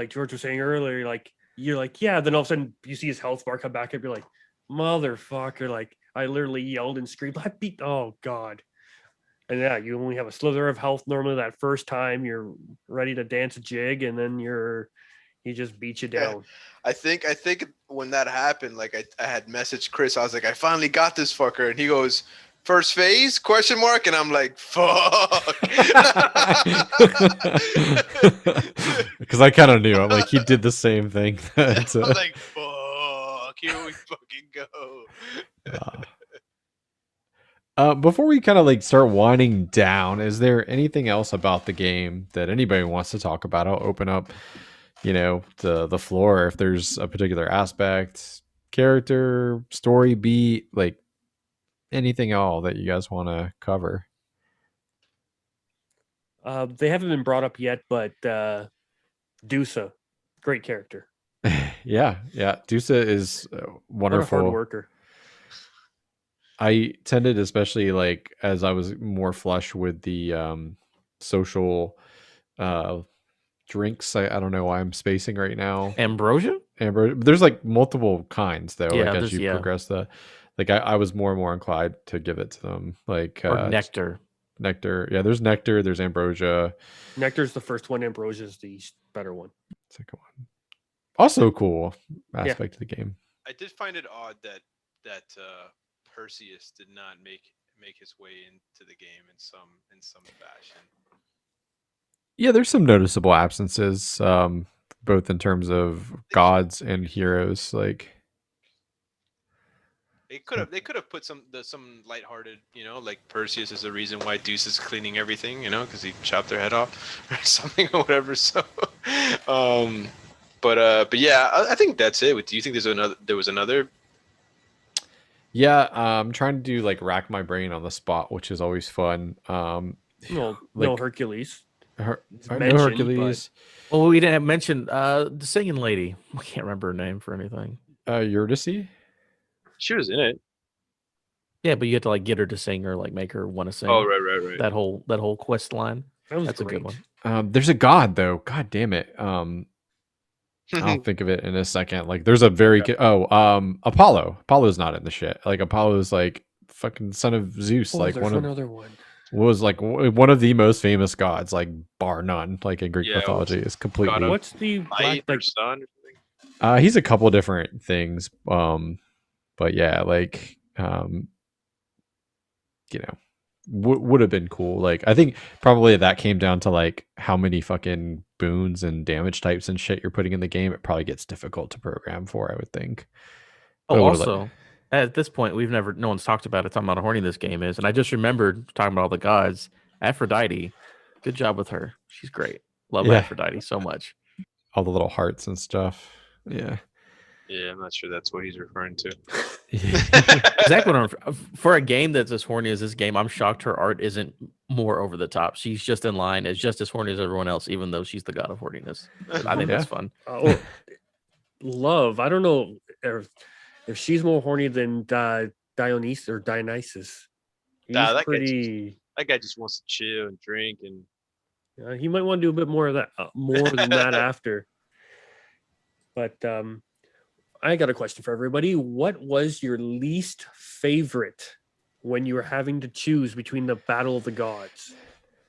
George was saying earlier, you're like, yeah. Then all of a sudden you see his health bar come back up. You're like, motherfucker! Like I literally yelled and screamed, I beat. Oh god! And yeah, you only have a slither of health normally that first time. You're ready to dance a jig, and then he just beats you down. I think when that happened, like I had messaged Chris. I was like, I finally got this fucker, and he goes, "First phase?" ? And I'm like, fuck. Because I kind of knew. I'm like, he did the same thing. I was like, fuck, here we fucking go. Before we kind of like start winding down, is there anything else about the game that anybody wants to talk about? I'll open up, the floor if there's a particular aspect, character, story beat, like anything at all that you guys want to cover. They haven't been brought up yet, but Dusa, great character. Yeah. Dusa is wonderful. What a hard worker. I tended, especially like as I was more flush with the social drinks. I don't know why I'm spacing right now. Ambrosia? There's like multiple kinds though. Yeah, like as you progress I was more and more inclined to give it to them. Like or nectar. Nectar. Yeah, there's nectar, there's ambrosia. Nectar's the first one, ambrosia's the better one. Second one. Also a cool aspect of the game. I did find it odd that Perseus did not make his way into the game in some fashion. Yeah, there's some noticeable absences, both in terms of gods and heroes. Like they could have put some lighthearted, like Perseus is the reason why Deuce is cleaning everything, because he chopped their head off or something or whatever. So, But yeah, I think that's it. Do you think there was another? Yeah, I'm trying to do like rack my brain on the spot, which is always fun. No, no like Hercules. It's no mentioned, Hercules, Well, we didn't mention the singing lady. I can't remember her name for anything. Eurydice. She was in it. Yeah, but you have to like get her to sing or like make her want to sing. Oh, right. That whole quest line. that was That's great. a good one. There's a god though. God damn it. I'll think of it in a second. Like, there's a very Apollo. Apollo's not in the shit. Like, Apollo's like fucking son of Zeus. Oh, Like there's one other one. was like one of the most famous gods, like bar none. Like in Greek Yeah, mythology, is completely. What's the black Light or like? sun or something? He's a couple different things. But yeah, like you know, would have been cool. Like, I think probably that came down to like how many fucking boons and damage types and shit you're putting in the game. It probably gets difficult to program for, I would think. But Oh, it would've, like- also, at this point, no one's talked about it, talking about how horny this game is. And I just remembered talking about all the gods. Aphrodite, good job with her. She's great. Love Yeah. Aphrodite so much. all the little hearts and stuff. Yeah. Yeah, I'm not sure that's what he's referring to. Exactly for a game that's as horny as this game, I'm shocked her art isn't more over the top. She's just in line as just as horny as everyone else, even though she's the god of horniness. I think that's fun. Love. I don't know if she's more horny than Dionysus. He's Nah, pretty. That guy just wants to chill and drink, and He might want to do a bit more of that, more than that after. But I got a question for everybody. What was your least favorite when you were having to choose between the Battle of the Gods?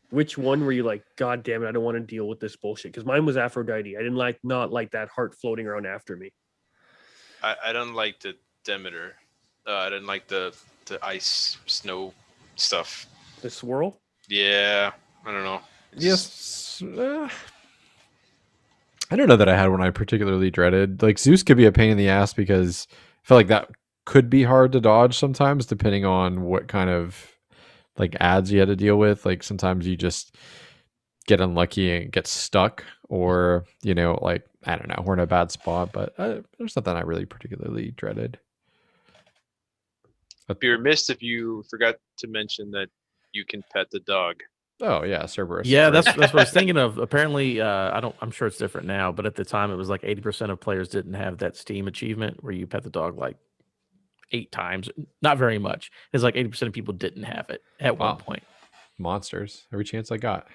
Which one were you like, God damn it, I don't want to deal with this bullshit? Because mine was Aphrodite. I didn't not like that heart floating around after me. I don't like the Demeter. I didn't like the ice snow stuff. The swirl? Yeah, I don't know. Yes. I don't know that I had one I particularly dreaded. Like, Zeus could be a pain in the ass because I feel like that could be hard to dodge sometimes, depending on what kind of like ads you had to deal with. Like, sometimes you just get unlucky and get stuck, or like, I don't know, we're in a bad spot. But there's nothing I really particularly dreaded. I'd be remiss if you forgot to mention that you can pet the dog. Oh yeah, Cerberus. Yeah, that's what I was thinking of. Apparently, I'm sure it's different now, but at the time it was like 80% of players didn't have that Steam achievement where you pet the dog like 8 times. Not very much. It's like 80% of people didn't have it at one point. Monsters. Every chance I got.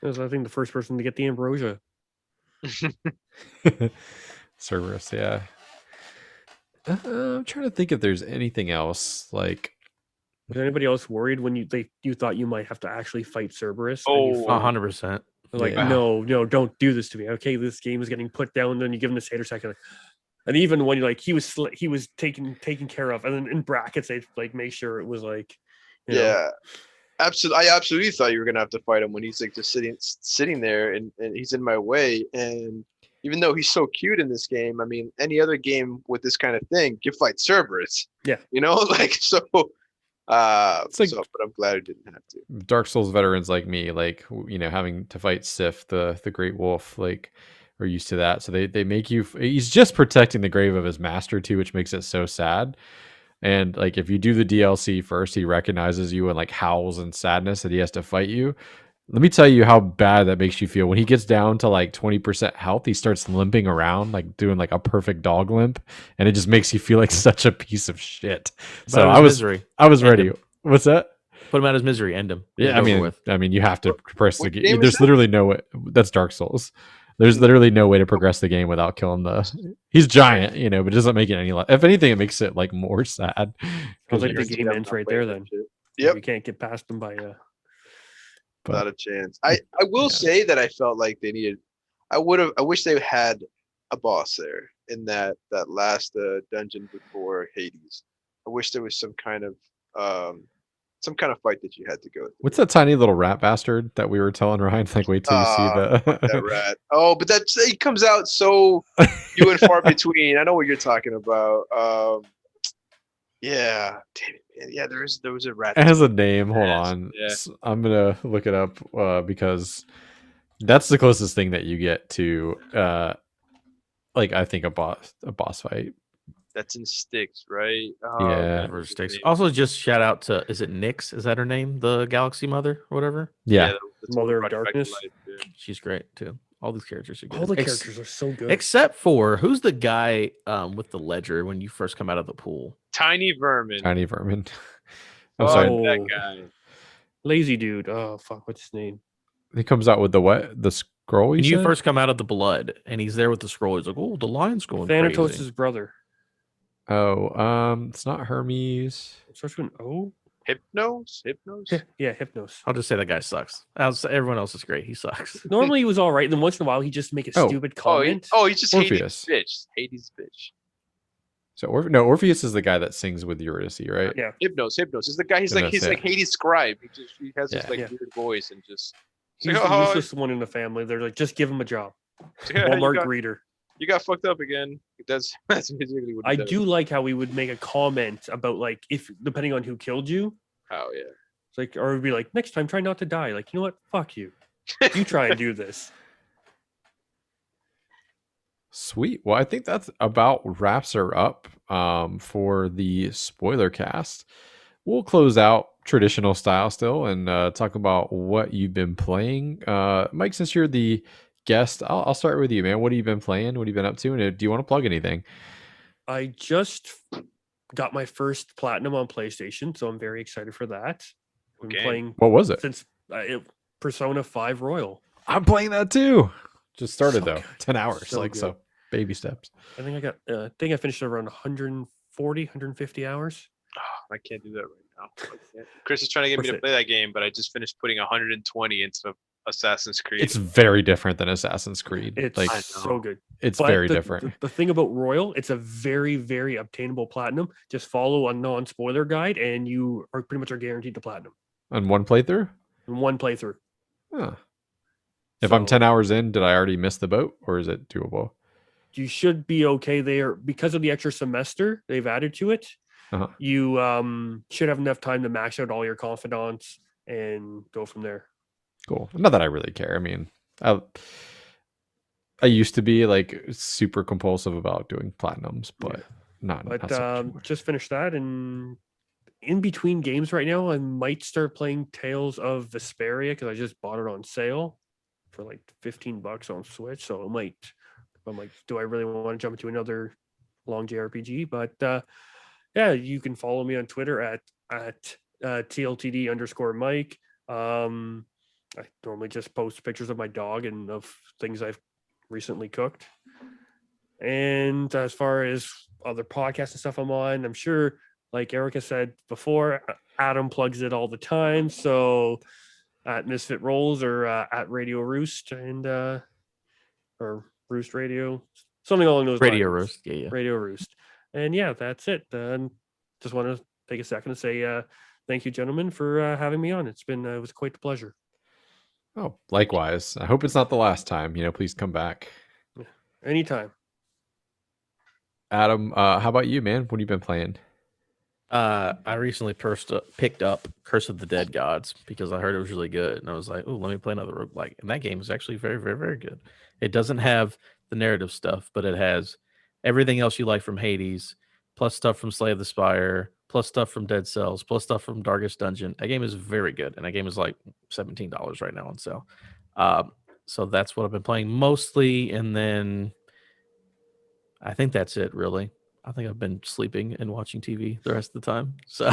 I was, I think, the first person to get the ambrosia. Cerberus, yeah. I'm trying to think if there's anything else like. Was anybody else worried when you thought you might have to actually fight Cerberus? Oh, 100%. Like, Yeah. no, don't do this to me. Okay, this game is getting put down. Then you give him this hater second, and even when he was taken care of, and then in brackets they like make sure it was like, yeah, absolutely. I absolutely thought you were gonna have to fight him when he's like just sitting there and he's in my way. And even though he's so cute in this game, I mean, any other game with this kind of thing, you fight Cerberus. Yeah, like so. It's like, but I'm glad I didn't have to. Dark Souls veterans like me, like having to fight Sif, the Great Wolf, like are used to that. So they make you. He's just protecting the grave of his master too, which makes it so sad. And like if you do the DLC first, he recognizes you and like howls in sadness that he has to fight you. Let me tell you how bad that makes you feel. When he gets down to like 20% health, he starts limping around, like doing like a perfect dog limp, and it just makes you feel like such a piece of shit. So I was ready. What's that? Put him out of his misery. End him. Yeah, I mean, you have to progress the game. game is There's that? literally no way. That's Dark Souls. There's literally no way to progress the game without killing the. He's giant, but it doesn't make it any less. If anything, it makes it like more sad. sounds like the game ends right there. Then Yep. you can't get past them by Not a chance. I will say that I felt like they needed. I wish they had a boss there in that last dungeon before Hades. I wish there was some kind of fight that you had to go through. What's that tiny little rat bastard that we were telling Ryan? Like, wait till you see that rat. Oh, but he comes out so few and far between. I know what you're talking about. Yeah, damn it, man. Yeah, there was a rat. It has a name. Hold on. Yeah. I'm gonna look it up because that's the closest thing that you get to Like I think a boss fight. That's in Sticks, right? Oh, Yeah. God, Never what's his sticks. name? Also, just shout out to, is it Nyx? Is that her name? The Galaxy Mother or whatever? Yeah, Yeah. that's what Mother of brought you back to Darkness. life. Yeah. She's great too. All these characters are All good. the characters are so good. Except for, who's the guy with the ledger when you first come out of the pool? Tiny Vermin. Tiny vermin. I'm Fuck sorry. that Oh, guy. lazy dude. Oh fuck, what's his name? He comes out with the what? The scroll. When You you said? first come out of the blood and he's there with the scroll, he's like, "Oh, the lion's going crazy." Thanatos' brother. Oh, it's not Hermes. It starts with an O. Hypnos? Yeah, Hypnos. I'll just say that guy sucks. Everyone else is great. He sucks. Normally he was all right, and then once in a while he just make a Oh. stupid Oh, comment. he's just Orpheus. Hades' bitch. So Orpheus is the guy that sings with Eurydice, right? Yeah, Hypnos is the guy. He's like Hypnos, yeah. Hades' scribe. He has this Yeah. like Yeah. weird voice and just. he's like, the "Oh, useless one in the family. They're like, just give him a job. yeah, Walmart greeter. you got fucked up again. That's basically what he I does. do like how we would make a comment about like if depending on who killed you. Oh yeah. It's like, or it'd be like, next time try not to die. Like, you know what? Fuck you. You try and do this. Sweet. Well, I think that's about wraps her up for the spoiler cast. We'll close out traditional style still and talk about what you've been playing. Mike, since you're the guest, I'll start with you, man. What have you been playing? What have you been up to? And do you want to plug anything? I just got my first platinum on PlayStation, so I'm very excited for that. I've been Okay. playing What was it? since Persona 5 Royal. I'm playing that too. Just started So though. good. 10 hours. So like good. so. Baby steps. I think I finished around 140, 150 hours. I can't do that right now. I can't. Chris is trying to get me What's to it? play that game, but I just finished putting 120 into Assassin's Creed. It's very different than Assassin's Creed. It's like I so know. good. it's But very the, different. The thing about Royal, it's a very, very obtainable platinum. Just follow a non-spoiler guide, and you are pretty much guaranteed the platinum On one playthrough? in one playthrough. Huh. If I'm So 10 hours in, did I already miss the boat or is it doable? you should be okay there because of the extra semester they've added to it. Uh-huh. You should have enough time to max out all your confidants and go from there. Cool. Not that I really care. I mean, I used to be like super compulsive about doing platinums, but not But so much anymore. just finished that, and in between games right now, I might start playing Tales of Vesperia because I just bought it on sale for like $15 on Switch. So I'm like, do I really want to jump into another long JRPG? But yeah, you can follow me on Twitter at TLTD_Mike. I normally just post pictures of my dog and of things I've recently cooked. And as far as other podcasts and stuff I'm on, I'm sure, like Erica said before, Adam plugs it all the time. So at Misfit Rolls or at Radio Roost and or Roost Radio, something along those Radio lines. Roast. Yeah. Radio Roost. And yeah, that's it. Just want to take a second to say thank you, gentlemen, for having me on. It was quite a pleasure. Oh, likewise. I hope it's not the last time. Please come back. Anytime. Adam, how about you, man? What have you been playing? I recently picked up Curse of the Dead Gods because I heard it was really good, and I was like, "Oh, let me play another roguelike." And that game is actually very, very, very good. It doesn't have the narrative stuff, but it has everything else you like from Hades, plus stuff from Slay of the Spire, plus stuff from Dead Cells, plus stuff from Darkest Dungeon. That game is very good, and that game is like $17 right now on sale. So that's what I've been playing mostly, and then I think that's it, really. I think I've been sleeping and watching TV the rest of the time. So,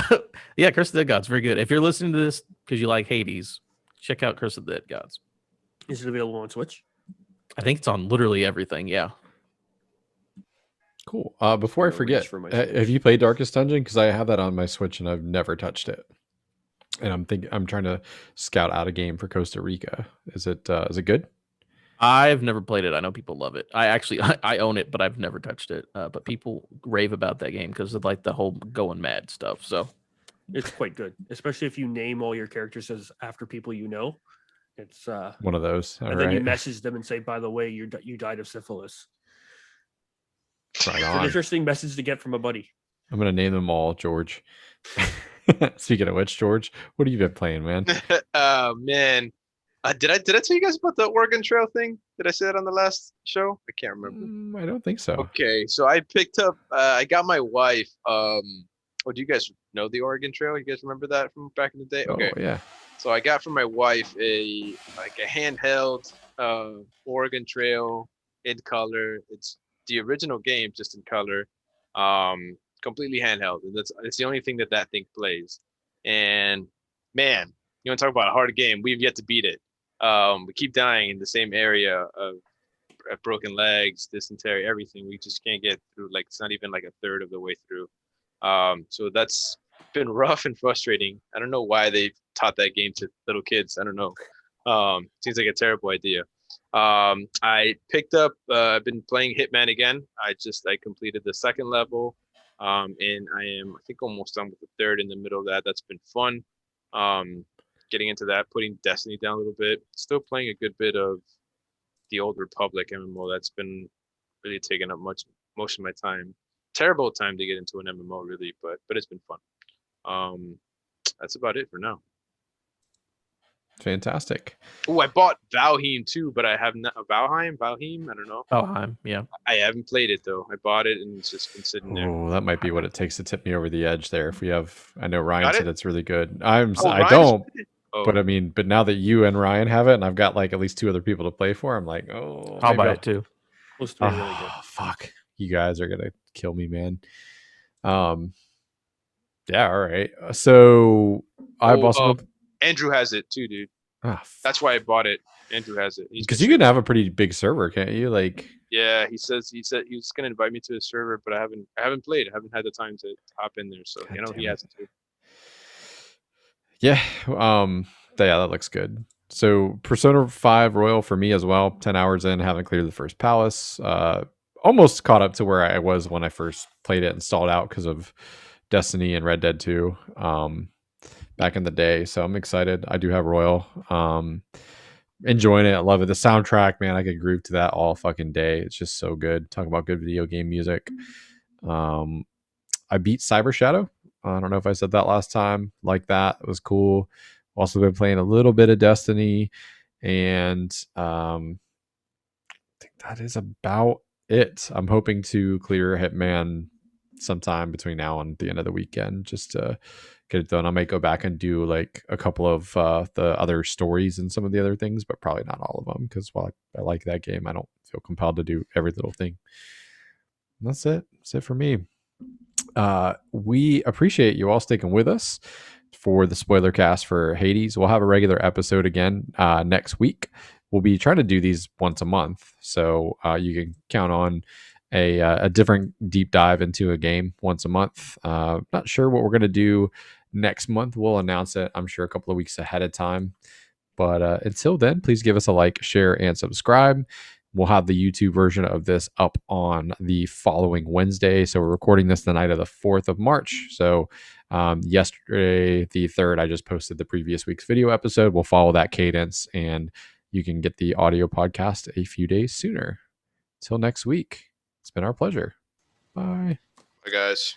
yeah, Curse of the Dead Gods, very good. If you're listening to this because you like Hades, check out Curse of the Dead Gods. Is it available on Switch? I think it's on literally everything. Yeah. Cool. Before I Gonna reach forget, for my have Switch. you played Darkest Dungeon? Because I have that on my Switch and I've never touched it. And I'm trying to scout out a game for Costa Rica. Is it good? I've never played it. I know people love it. I own it, but I've never touched it. But people rave about that game because of like the whole going mad stuff. So It's quite good, especially if you name all your characters as after people you know. It's One of those. All and then you right. message them and say, by the way, you died of syphilis. Right It's an on. interesting message to get from a buddy. I'm gonna name them all George. Speaking of which, George, what have you been playing, man? Oh man, Did I tell you guys about the Oregon Trail thing? Did I say that on the last show? I can't remember. I don't think so. Okay, so I picked up. I got my wife. Oh, do you guys know the Oregon Trail? You guys remember that from back in the day? Oh Okay, yeah. so I got from my wife a handheld Oregon Trail in color. It's the original game, just in color, completely handheld, and it's the only thing that thing plays. And man, you want to talk about a hard game? We've yet to beat it. We keep dying in the same area of broken legs, dysentery, everything. We just can't get through. Like it's not even like a third of the way through. So that's been rough and frustrating. I don't know why they taught that game to little kids. I don't know. Seems like a terrible idea. I picked up. I've been playing Hitman again. I completed the second level, and I think almost done with the third. In the middle of that, that's been fun. Getting into that, putting Destiny down a little bit. Still playing a good bit of the Old Republic MMO. That's been really taking up most of my time. Terrible time to get into an MMO, really, but it's been fun. That's about it for now. Fantastic. Oh, I bought Valheim too, but I have not Valheim. I don't know. Valheim, yeah. I haven't played it though. I bought it and it's just been sitting there. Oh, that might be what it takes to tip me over the edge there. If we have, I know Ryan Got said it? it's really good. Oh, I Ryan's don't, played it? Oh, but I mean, but now that you and Ryan have it, and I've got like at least 2 other people to play for, I'm like, oh, I'll maybe buy I'll. it too. Supposed to be really good. Oh, fuck! You guys are gonna kill me, man. Um, yeah, all right. So I've also been. Andrew has it too, dude. Ah, That's why I bought it. Andrew has it. He's been because you can streaming. have a pretty big server, can't you? Like, Yeah, he said he was gonna invite me to his server, but I haven't played. I haven't had the time to hop in there. So God he damn it. has it too. Yeah, yeah, that looks good. So Persona 5 Royal for me as well. 10 hours in, haven't cleared the first palace. Almost caught up to where I was when I first played it and stalled out because of Destiny and Red Dead 2 back in the day. So I'm excited. I do have Royal. Enjoying it. I love it. The soundtrack, man, I could groove to that all fucking day. It's just so good. Talking about good video game music. Um, I beat Cyber Shadow. I don't know if I said that last time. Like that. It was cool. Also been playing a little bit of Destiny, and I think that is about it. I'm hoping to clear Hitman sometime between now and the end of the weekend, just to get it done. I might go back and do like a couple of the other stories and some of the other things, but probably not all of them, because while I like that game, I don't feel compelled to do every little thing. And that's it. That's it for me. We appreciate you all sticking with us for the spoiler cast for Hades. We'll have a regular episode again next week. We'll be trying to do these once a month, so you can count on a different deep dive into a game once a month. Not sure what we're going to do next month. We'll announce it, I'm sure, a couple of weeks ahead of time. But until then, please give us a like, share, and subscribe. We'll have the YouTube version of this up on the following Wednesday. So we're recording this the night of the 4th of March. So yesterday, the 3rd, I just posted the previous week's video episode. We'll follow that cadence, and you can get the audio podcast a few days sooner. Till next week, it's been our pleasure. Bye. Bye, guys.